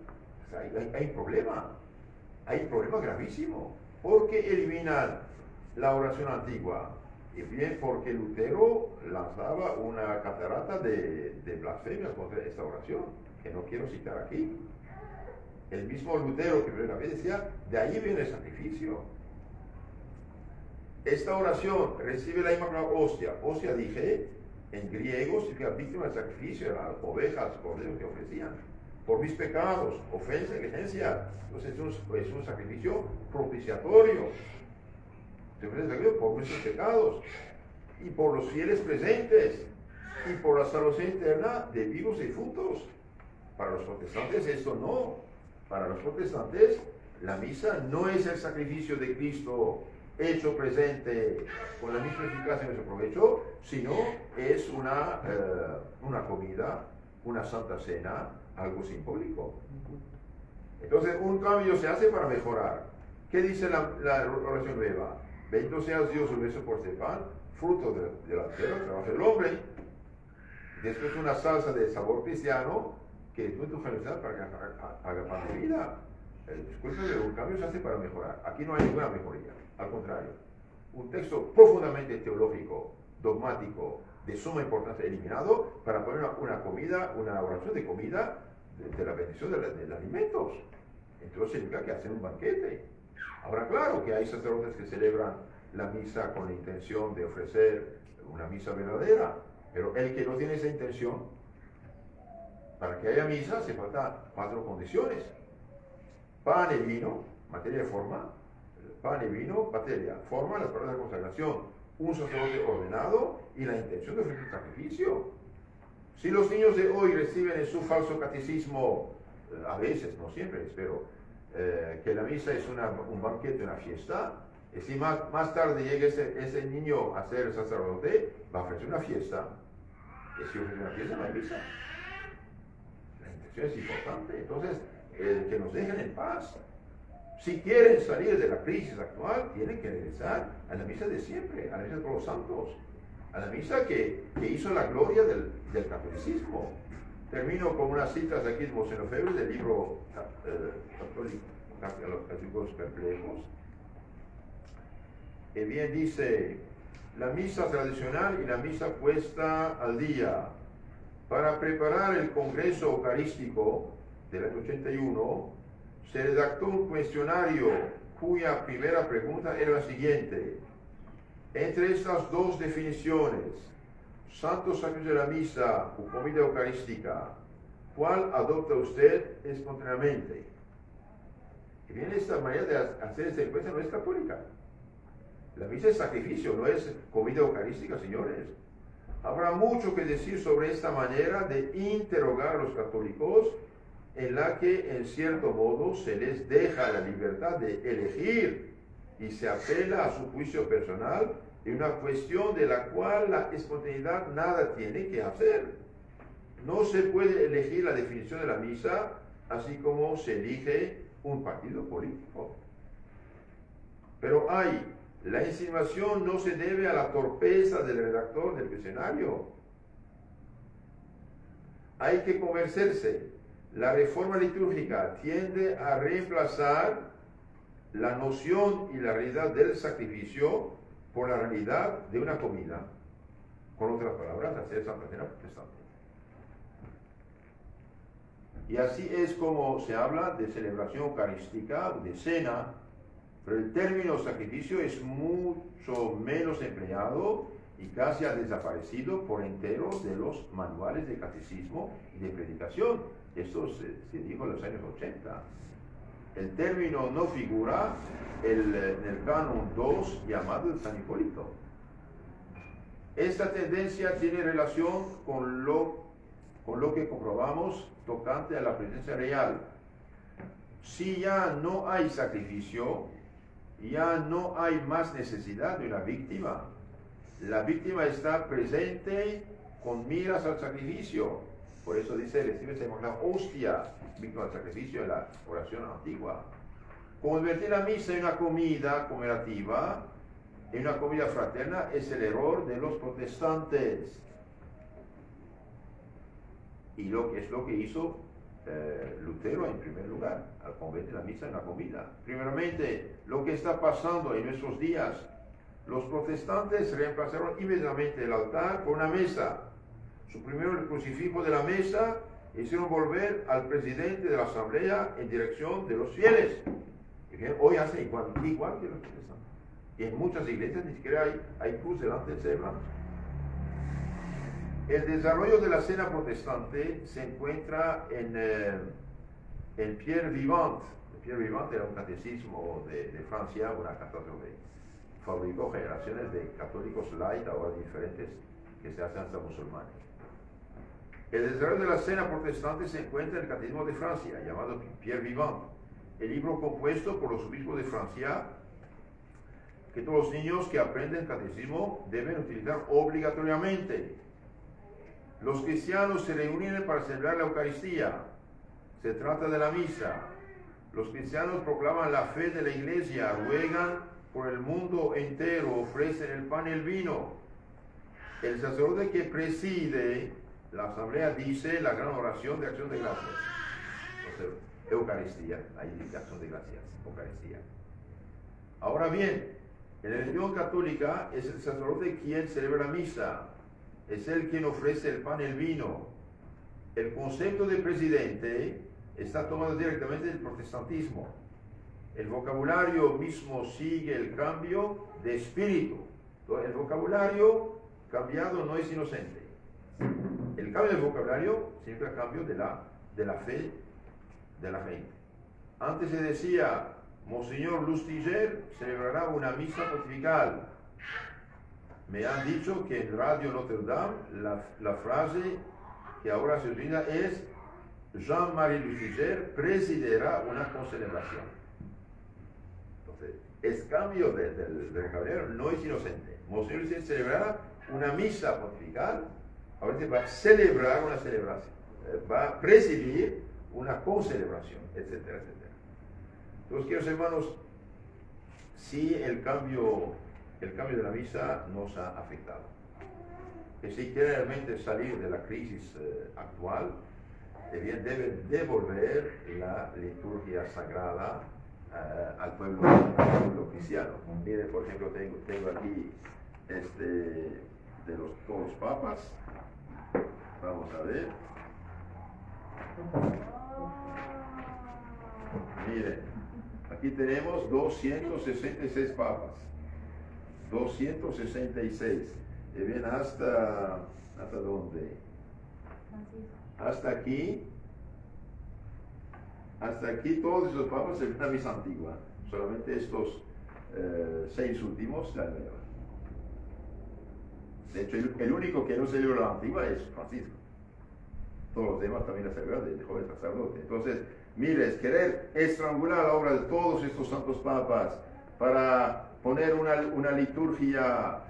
O sea, hay un problema gravísimo. ¿Por qué eliminan la oración antigua? Y bien, porque Lutero lanzaba una catarata de blasfemias contra esta oración, que no quiero citar aquí. El mismo Lutero que primera vez decía: de ahí viene el sacrificio. Esta oración recibe la inmaculada hostia. Hostia, dije, en griego significa víctima del sacrificio, las ovejas, corderos que ofrecían. Por mis pecados, ofensa, negligencia. Entonces es un sacrificio propiciatorio. Se ofrece sacrificio por nuestros pecados y por los fieles presentes y por la salvación eterna de vivos y difuntos. Para los protestantes esto no. Para los protestantes La misa no es el sacrificio de Cristo hecho presente con la misma eficacia y nuestro provecho, sino es una comida, una santa cena, algo simbólico. Entonces, un cambio se hace para mejorar. ¿Qué dice la oración nueva? Bendito seas Dios, beso por este pan, fruto de la tierra, trabajo del hombre. Después una salsa de sabor cristiano, que tú en tu generosidad para que haga pan de vida. El discurso de un cambio se hace para mejorar. Aquí no hay ninguna mejoría, al contrario. Un texto profundamente teológico, dogmático, de suma importancia eliminado para poner una comida, una oración de comida de la bendición de alimentos. Entonces significa que hacen un banquete. Ahora, claro que hay sacerdotes que celebran la misa con la intención de ofrecer una misa verdadera, pero el que no tiene esa intención, para que haya misa hace falta 4 condiciones: pan y vino, materia de forma, pan y vino, materia, forma, las palabras de consagración, un sacerdote ordenado y la intención de ofrecer un sacrificio. Si los niños de hoy reciben en su falso catecismo, a veces, no siempre, espero, que la misa es un banquete, una fiesta, y si más tarde llega ese niño a ser sacerdote, va a ofrecer una fiesta. Y si ofrece una fiesta, no hay misa. La intención es importante. Entonces, que nos dejen en paz. Si quieren salir de la crisis actual, tienen que regresar a la misa de siempre, a la misa de todos los santos, a la misa que hizo la gloria del catolicismo. Termino con unas citas aquí de Monseñor Febre del libro Católicos Perplejos. Y bien dice: la misa tradicional y la misa puesta al día. Para preparar el Congreso Eucarístico del año 81, se redactó un cuestionario cuya primera pregunta era la siguiente: entre estas dos definiciones, santo sacrificio de la misa o comida eucarística, ¿cuál adopta usted espontáneamente? Y bien, esta manera de hacer esta encuesta no es católica. La misa es sacrificio, no es comida eucarística, señores. Habrá mucho que decir sobre esta manera de interrogar a los católicos, en la que en cierto modo se les deja la libertad de elegir y se apela a su juicio personal en una cuestión de la cual la espontaneidad nada tiene que hacer. No se puede elegir la definición de la misa así como se elige un partido político. Pero la insinuación no se debe a la torpeza del redactor del cuestionario. Hay que convencerse. La reforma litúrgica tiende a reemplazar la noción y la realidad del sacrificio por la realidad de una comida. Con otras palabras, hacer Santa Cena protestante. Y así es como se habla de celebración eucarística, de cena, pero el término sacrificio es mucho menos empleado y casi ha desaparecido por entero de los manuales de catecismo y de predicación. Esto se dijo en los años 80. El término no figura en el canon 2 llamado el San Hipólito. Esta tendencia tiene relación con lo que comprobamos tocante a la presencia real. Si ya no hay sacrificio, ya no hay más necesidad de una víctima. La víctima está presente con miras al sacrificio. Por eso dice: recibe la hostia, víctima del sacrificio, en la oración antigua. Convertir la misa en una comida conmemorativa, en una comida fraterna, es el error de los protestantes. Y es lo que hizo Lutero en primer lugar, al convertir la misa en una comida. Primeramente, lo que está pasando en nuestros días: los protestantes reemplazaron inmediatamente el altar por una mesa. Suprimieron el crucifijo de la mesa e hicieron volver al presidente de la asamblea en dirección de los fieles. Y bien, hoy hacen igual que los protestantes. Y en muchas iglesias ni siquiera hay cruz delante del hermano. El desarrollo de la cena protestante se encuentra en Pierre Vivant. Pierre Vivant era un catecismo de Francia, una catástrofe. Fabricó generaciones de católicos light, ahora diferentes, que se hacen hasta musulmanes. El desarrollo de la cena protestante se encuentra en el catecismo de Francia, llamado Pierre Vivant. el libro compuesto por los obispos de Francia, que todos los niños que aprenden catecismo deben utilizar obligatoriamente. Los cristianos se reúnen para celebrar la Eucaristía. Se trata de la misa. Los cristianos proclaman la fe de la Iglesia, ruegan por el mundo entero, ofrecen el pan y el vino. El sacerdote que preside la asamblea dice la gran oración de acción de gracias. Entonces, Eucaristía, ahí dice acción de gracias, Eucaristía. Ahora bien, en la religión católica es el sacerdote quien celebra la misa, es él quien ofrece el pan y el vino. El concepto de presidente está tomado directamente del protestantismo. El vocabulario mismo sigue el cambio de espíritu. El vocabulario cambiado no es inocente. El cambio del vocabulario significa cambio de la fe de la gente. Antes se decía, Monseñor Lustiger celebrará una misa pontifical. Me han dicho que en Radio Notre Dame la frase que ahora se utiliza es Jean-Marie Lustiger presidirá una concelebración. Entonces, el cambio del vocabulario no es inocente. Monseñor Lustiger celebrará una misa pontifical, ahora va a celebrar una celebración, va a presidir una concelebración, etcétera, etcétera. Entonces, queridos hermanos, sí el cambio de la misa nos ha afectado. Que si quiere realmente salir de la crisis actual, debe devolver la liturgia sagrada al pueblo cristiano. Mire, por ejemplo, tengo aquí de todos los papas. Vamos a ver. Miren, aquí tenemos 266 papas. 266. Y bien, ¿hasta dónde? Hasta aquí. Hasta aquí todos esos papas de la misa antigua. Solamente estos 6 últimos la nueva. De hecho, el único que no celebra la antigua es Francisco. Todos los demás también la celebran de joven sacerdote. Entonces, mire, querer estrangular la obra de todos estos santos papas para poner una liturgia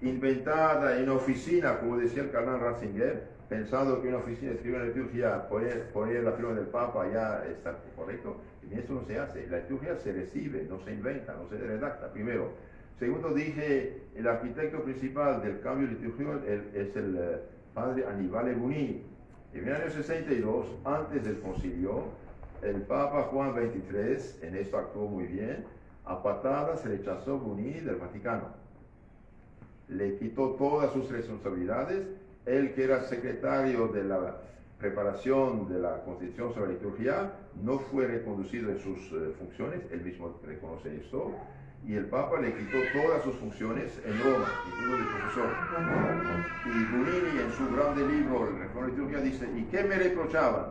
inventada en oficina, como decía el cardenal Ratzinger, pensando que una oficina escribe una liturgia, poner la firma del Papa ya está correcto. Y eso no se hace. La liturgia se recibe, no se inventa, no se redacta, primero. Segundo, dije, el arquitecto principal del cambio litúrgico es el padre Annibale Bugnini. En el año 62, antes del concilio, el Papa Juan XXIII, en esto actuó muy bien, a patadas rechazó Bugnini del Vaticano. Le quitó todas sus responsabilidades. Él, que era secretario de la preparación de la Constitución sobre la liturgia, no fue reconducido en sus funciones, él mismo reconoce esto, y el Papa le quitó todas sus funciones en Roma, título de profesor. Y Bugnini, en su grande libro, El Reforma de la Liturgia, dice, ¿y qué me reprochaban?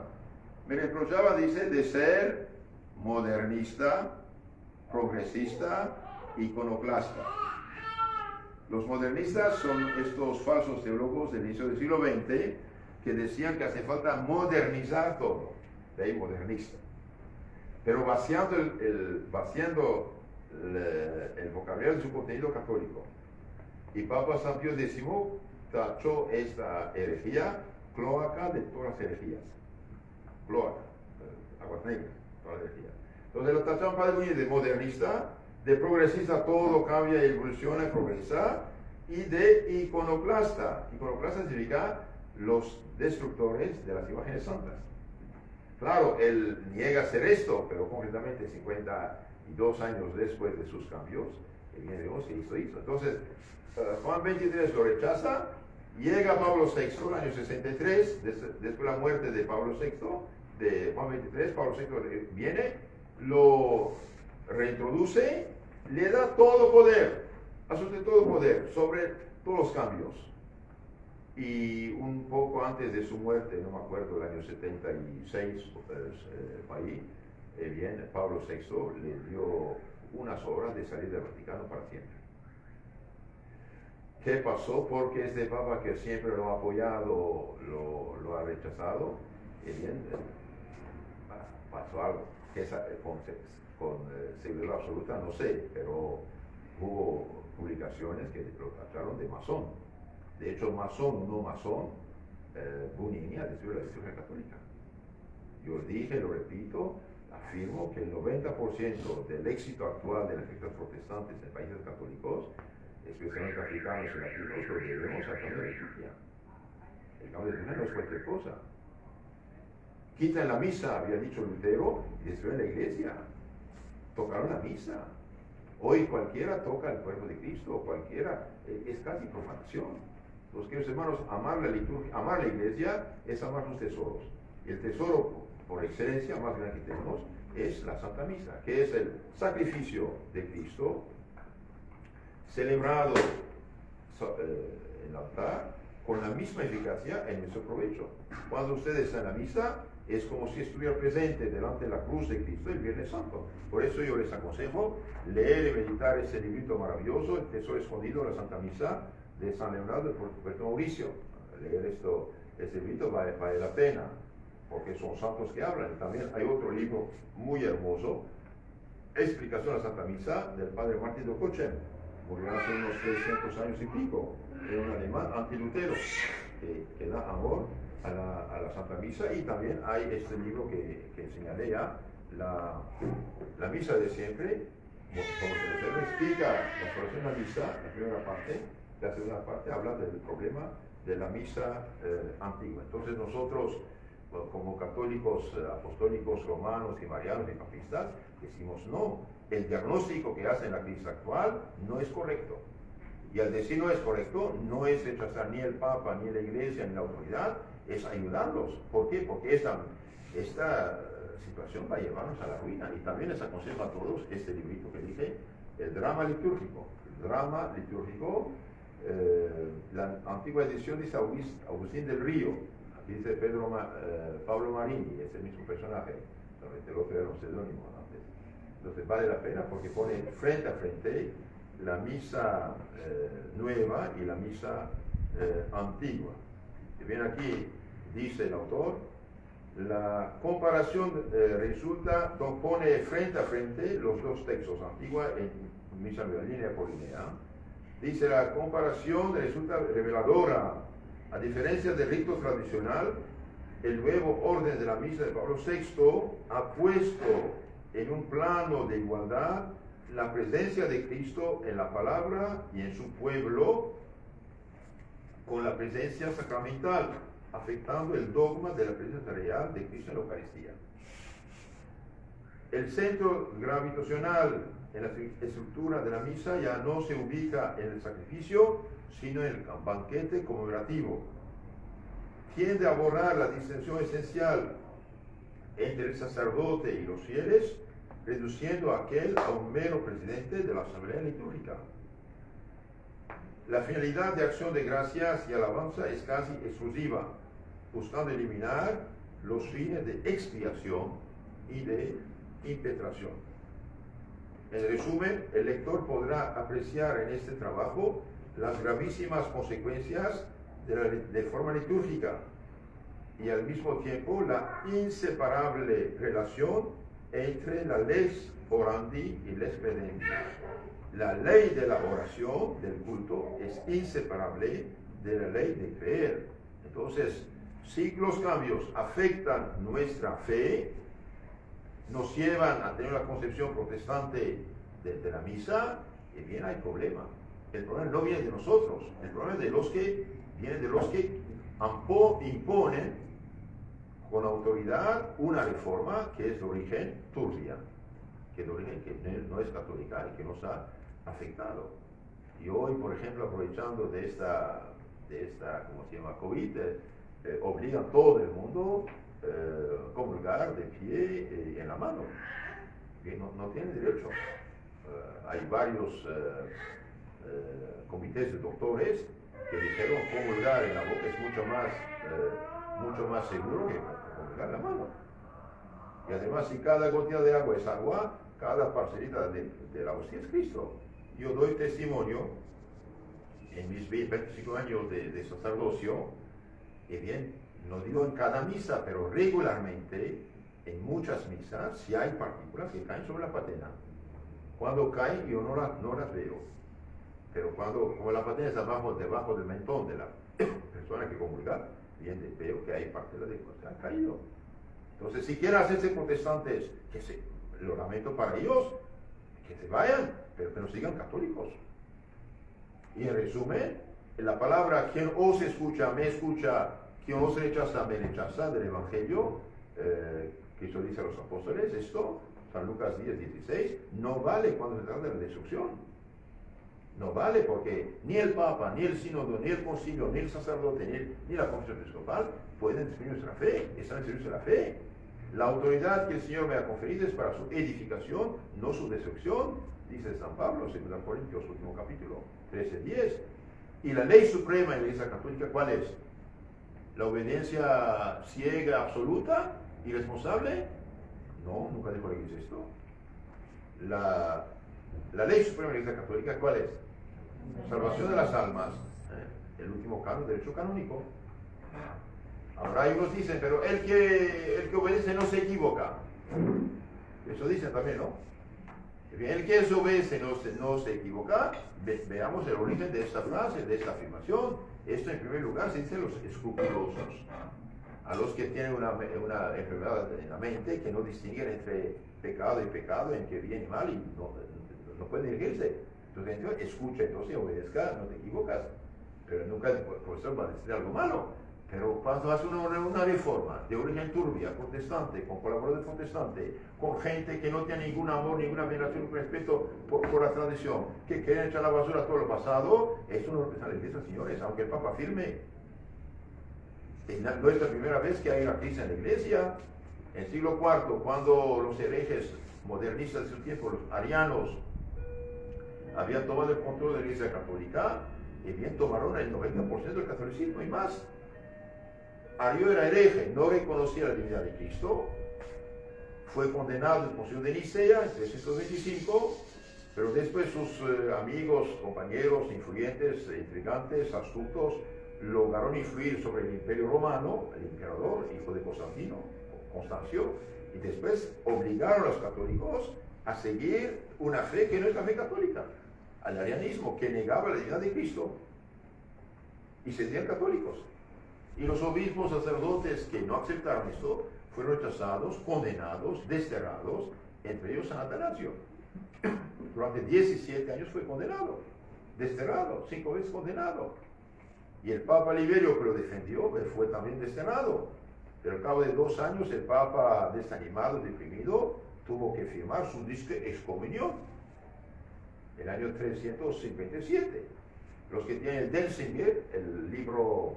Me reprochaba, dice, de ser modernista, progresista, iconoclasta. Los modernistas son estos falsos teólogos del inicio del siglo XX que decían que hace falta modernizar todo, de ahí modernista. Pero vaciando el vocabulario de su contenido católico. Y Papa San Pío X tachó esta herejía cloaca de todas las herejías. Cloaca, aguas negras, todas las herejías. Entonces lo tacharon Padre Bugnini de modernista, de progresista, todo cambia, evoluciona, progresa, y de iconoclasta. Iconoclasta significa los destructores de las imágenes santas. Claro, él niega ser esto, pero concretamente 52 años después de sus cambios, vemos que esto hizo. Entonces, Juan XXIII lo rechaza, llega Pablo VI en el año 63, después de la muerte de Pablo VI, de Juan XXIII, Pablo VI viene, lo reintroduce, le da todo poder, absolutamente todo poder sobre todos los cambios. Y un poco antes de su muerte, no me acuerdo, el año 76, ahí, bien, Pablo VI le dio unas horas de salir del Vaticano para siempre. ¿Qué pasó? Porque este Papa que siempre lo ha apoyado, lo ha rechazado, y bien, pasó algo. esa, con seguridad absoluta no sé, pero hubo publicaciones que lo tacharon de masón. De hecho, masón o no masón, Bunini ha destruido la Iglesia Católica. Yo dije, lo repito, afirmo que el 90% del éxito actual de las iglesias protestantes en países católicos, especialmente africanos y latinos, lo debemos al cambio de liturgia. El cambio de liturgia no es cualquier cosa. Quitan la misa, había dicho Lutero, y destruyen la iglesia. Tocaron la misa. Hoy cualquiera toca el cuerpo de Cristo, cualquiera, es casi profanación. Los queridos hermanos, amar la liturgia, amar la iglesia es amar sus tesoros. Y el tesoro por excelencia más grande que tenemos es la Santa Misa, que es el sacrificio de Cristo celebrado en el altar con la misma eficacia en nuestro provecho. Cuando ustedes están en la misa, es como si estuviera presente delante de la cruz de Cristo el Viernes Santo. Por eso yo les aconsejo leer y meditar ese librito maravilloso, El Tesoro Escondido de la Santa Misa, de San Leonardo de Puerto Mauricio. Leer este librito vale la pena, porque son santos que hablan. También hay otro libro muy hermoso, Explicación a la Santa Misa, del padre Martín de Ocochen, murió hace unos 300 años y pico, era un alemán antilutero, que da amor a la Santa Misa. Y también hay este libro que señalé ya, la Misa de siempre, como se explica la solución de la misa, la primera parte. La segunda parte habla del problema de la misa antigua. Entonces nosotros, como católicos apostólicos romanos y marianos y papistas, decimos no, el diagnóstico que hacen la crisis actual no es correcto. Y al decir no es correcto, no es rechazar ni el Papa, ni la Iglesia, ni la autoridad, es ayudarlos. ¿Por qué? Porque esta situación va a llevarnos a la ruina. Y también les aconsejo a todos este librito que dije, el drama litúrgico. El drama litúrgico, la antigua edición dice Agustín del Río, aquí dice Pablo Marini, es el mismo personaje, el otro era un seudónimo antes. Entonces vale la pena porque pone frente a frente la misa nueva y la misa antigua. Y bien, aquí dice el autor, la comparación pone frente a frente los dos textos, antigua y misa nueva, línea por línea. Dice, la comparación resulta reveladora. A diferencia del rito tradicional, el nuevo orden de la misa de Pablo VI ha puesto en un plano de igualdad la presencia de Cristo en la palabra y en su pueblo con la presencia sacramental, afectando el dogma de la presencia real de Cristo en la Eucaristía. El centro gravitacional en la estructura de la misa ya no se ubica en el sacrificio, sino en el banquete conmemorativo. Tiende a borrar la distinción esencial entre el sacerdote y los fieles, reduciendo a aquel a un mero presidente de la asamblea litúrgica. La finalidad de acción de gracias y alabanza es casi exclusiva, buscando eliminar los fines de expiación y de impetración. En resumen, el lector podrá apreciar en este trabajo las gravísimas consecuencias de la reforma litúrgica y al mismo tiempo la inseparable relación entre la lex orandi y lex credendi. La ley de la oración, del culto, es inseparable de la ley de creer. Entonces, si los cambios afectan nuestra fe, nos llevan a tener una concepción protestante de la misa, y bien hay problema. El problema no viene de nosotros, el problema es viene de los que imponen con autoridad una reforma que es de origen turbia, que no es católica y que nos ha afectado. Y hoy, por ejemplo, aprovechando de esta ¿cómo se llama?, COVID, obligan a todo el mundo a comulgar de pie en la mano. Que no tienen derecho. Hay varios comités de doctores que dijeron comulgar en la boca es mucho más seguro que comulgar en la mano. Y además, si cada gotita de agua es agua, cada parcelita de la hostia es Cristo. Yo doy testimonio en mis 25 años de sacerdocio, y bien, no digo en cada misa, pero regularmente en muchas misas, si hay partículas que caen sobre la patena. Cuando caen, yo no las veo. Pero como la patena está debajo del mentón de la persona que comulga, bien, veo que hay partículas de que han caído. Entonces, si quieren hacerse protestantes, lo lamento para ellos, que se vayan, pero que no sigan católicos. Y en resumen, la palabra, quien os escucha, me escucha, quien os rechaza, me rechaza, del Evangelio, Cristo dice a los apóstoles, esto, San Lucas 10:16, no vale cuando se trata de la destrucción. No vale porque ni el Papa, ni el Sínodo, ni el Concilio, ni el sacerdote, ni la Confesión Episcopal pueden destruir nuestra fe, están en servicio de la fe. La autoridad que el Señor me ha conferido es para su edificación, no su destrucción, dice San Pablo, 2 Corintios, último capítulo, 13:10. Y la ley suprema en la Iglesia Católica, ¿cuál es? ¿La obediencia ciega, absoluta, irresponsable? No, nunca dijo la Iglesia esto. La ley suprema de la Iglesia Católica, ¿cuál es? Salvación de las almas, el último canon, derecho canónico. Ahora algunos dicen, pero el que obedece no se equivoca. Eso dicen también, ¿no? El que obedece no se equivoca. Veamos el origen de esta frase, de esta afirmación. Esto en primer lugar se dice a los escrupulosos, a los que tienen una enfermedad en la mente, que no distinguen entre pecado y pecado, entre bien y mal, y no pueden dirigirse. Entonces, escucha, entonces obedezca, no te equivocas. Pero nunca el profesor va a decir algo malo. Pero cuando hace una reforma de origen turbia, protestante, con colaboradores protestantes, con gente que no tiene ningún amor, ninguna veneración, ningún respeto por la tradición, que quieren echar la basura a todo lo pasado, eso no representa la Iglesia, señores, aunque el Papa afirme. No es la primera vez que hay una crisis en la Iglesia. En el siglo IV, cuando los herejes modernistas de su tiempo, los arianos, habían tomado el control de la Iglesia Católica, y bien tomaron el 90% del catolicismo y más. Ario era hereje, no reconocía la divinidad de Cristo, fue condenado en el Concilio de Nicea en 325, pero después sus amigos, compañeros, influyentes, intrigantes, astutos, lograron influir sobre el Imperio Romano, el emperador, hijo de Constancio, y después obligaron a los católicos a seguir una fe que no es la fe católica, al arianismo, que negaba la divinidad de Cristo, y se decían católicos. Y los obispos sacerdotes que no aceptaron esto fueron rechazados, condenados, desterrados, entre ellos San Atanasio. Durante 17 años fue condenado, desterrado, 5 veces condenado. Y el Papa Liberio, que lo defendió, fue también desterrado. Pero al cabo de 2 años, el Papa, desanimado, deprimido, tuvo que firmar su disque excomunión. El año 357. Los que tienen el Denzinger, el libro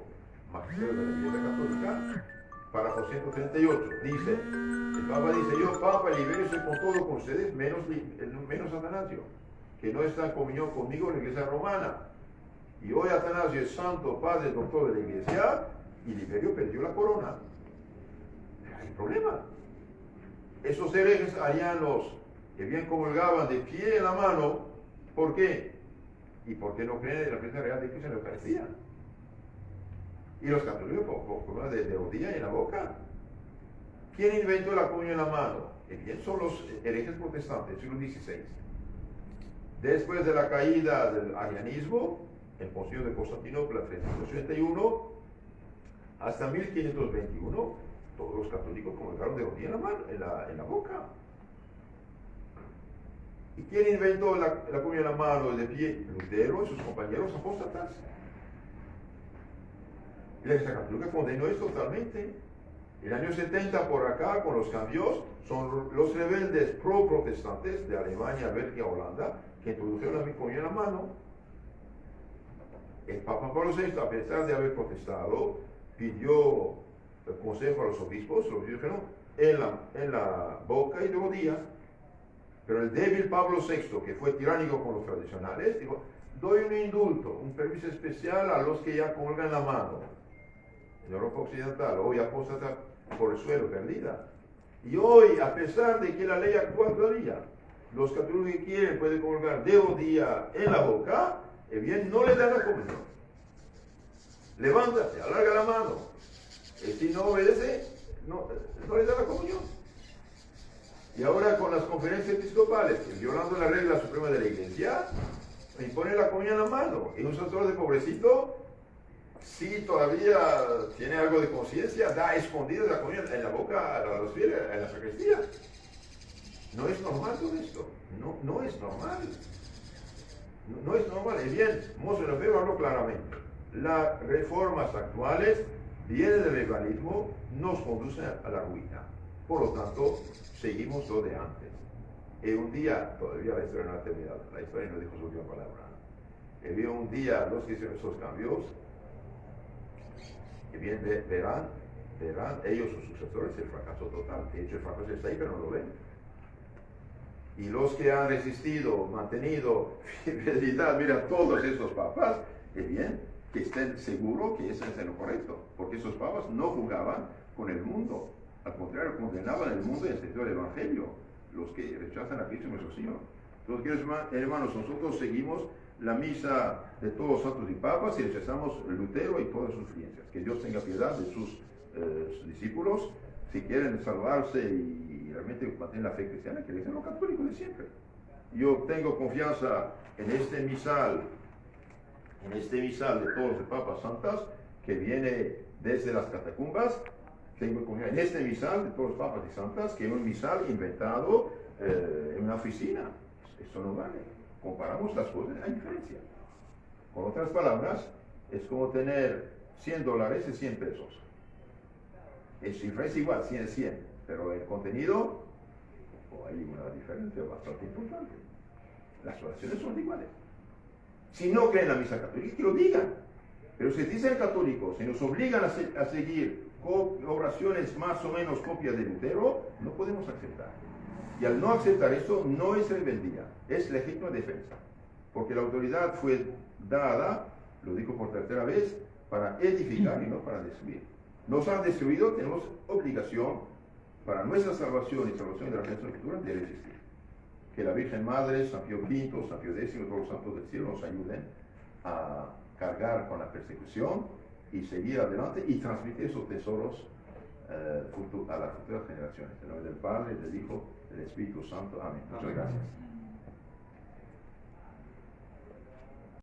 Magisterio de la Iglesia Católica, párrafo 138, dice, el Papa dice, yo, Papa Liberio, soy con todo con ustedes, menos Atanasio, que no está en comunión conmigo en la Iglesia Romana. Y hoy Atanasio es santo, padre, doctor de la Iglesia, y Liberio perdió la corona. Hay problema. Esos herejes arianos que bien comulgaban de pie en la mano, ¿por qué? ¿Y por qué no creen en la presencia real de Cristo en la Eucaristía? Y los católicos con una de rodilla en la boca. ¿Quién inventó la comunión en la mano? Bien, son los herejes protestantes, siglo XVI. Después de la caída del arianismo, el Concilio de Constantinopla 381, hasta 1521, todos los católicos comulgaron de rodilla en la mano, en la boca. ¿Y quién inventó la comunión en la mano de pie? Lutero y sus compañeros apóstatas. La Iglesia Católica condenó esto totalmente. El año 70 por acá, con los cambios, son los rebeldes pro-protestantes de Alemania, Bélgica, Holanda, que introdujeron la comunión en la mano. El Papa Pablo VI, a pesar de haber protestado, pidió el consejo a los obispos dijeron en la boca y de rodilla. Pero el débil Pablo VI, que fue tiránico con los tradicionales, dijo, doy un indulto, un permiso especial a los que ya comulgan la mano. En Europa Occidental, hoy apóstata por el suelo, perdida. Y hoy, a pesar de que la ley actúa todavía, los católicos que quieren pueden comulgar de rodilla en la boca, bien, no le dan la comunión. Levántate, alarga la mano. Si no obedece, no le da la comunión. Y ahora con las conferencias episcopales, que violando la regla suprema de la iglesia, me impone la comunión en la mano. Y un sacerdote pobrecito, si todavía tiene algo de conciencia, da escondidas la comunión en la boca a los fieles, en la sacristía. No es normal todo esto. No es normal. No es normal. Y bien, Monseñor Lefebvre habló claramente. Las reformas actuales vienen del legalismo, nos conducen a la ruina. Por lo tanto, seguimos lo de antes. Y un día, todavía la historia no ha terminado, la historia no dijo su última palabra. Y vio un día los que hicieron esos cambios, y bien verán ellos, sus sucesores, el fracaso total. De hecho, el fracaso está ahí, pero no lo ven. Y los que han resistido, mantenido fidelidad, mira, todos estos papas, bien, que estén seguros que eso es lo correcto, porque esos papas no jugaban con el mundo, al contrario, condenaban el mundo y el sentido del Evangelio, los que rechazan a Cristo nuestro Señor. Entonces, queridos hermanos, nosotros seguimos la misa de todos los santos y papas y rechazamos Lutero y todas sus creencias. Que Dios tenga piedad de sus discípulos, si quieren salvarse y realmente mantener la fe cristiana, que le sean los católicos de siempre. Yo tengo confianza en este misal de todos los papas santas, que viene desde las catacumbas. Tengo confianza en este misal de todos los papas y santas, que es un misal inventado en una oficina. Eso no vale. Comparamos las cosas, hay diferencia. Con otras palabras, es como tener $100 y 100 pesos. Es diferencia igual, 100 es 100, pero el contenido, hay una diferencia bastante importante. Las oraciones son iguales. Si no creen en la misa católica, que lo digan. Pero si dicen católicos, si nos obligan a seguir oraciones más o menos copias de Lutero, no podemos aceptar. Y al no aceptar esto, no es rebeldía, es legítima defensa. Porque la autoridad fue dada, lo digo por tercera vez, para edificar y no para destruir. Nos han destruido, tenemos obligación para nuestra salvación y salvación de la Sagrada Escritura de resistir. Que la Virgen Madre, San Pío V, San Pío X y todos los santos del cielo nos ayuden a cargar con la persecución y seguir adelante y transmitir esos tesoros a las futuras generaciones. En nombre del Padre, del Hijo, del Espíritu Santo. Amén. Muchas gracias.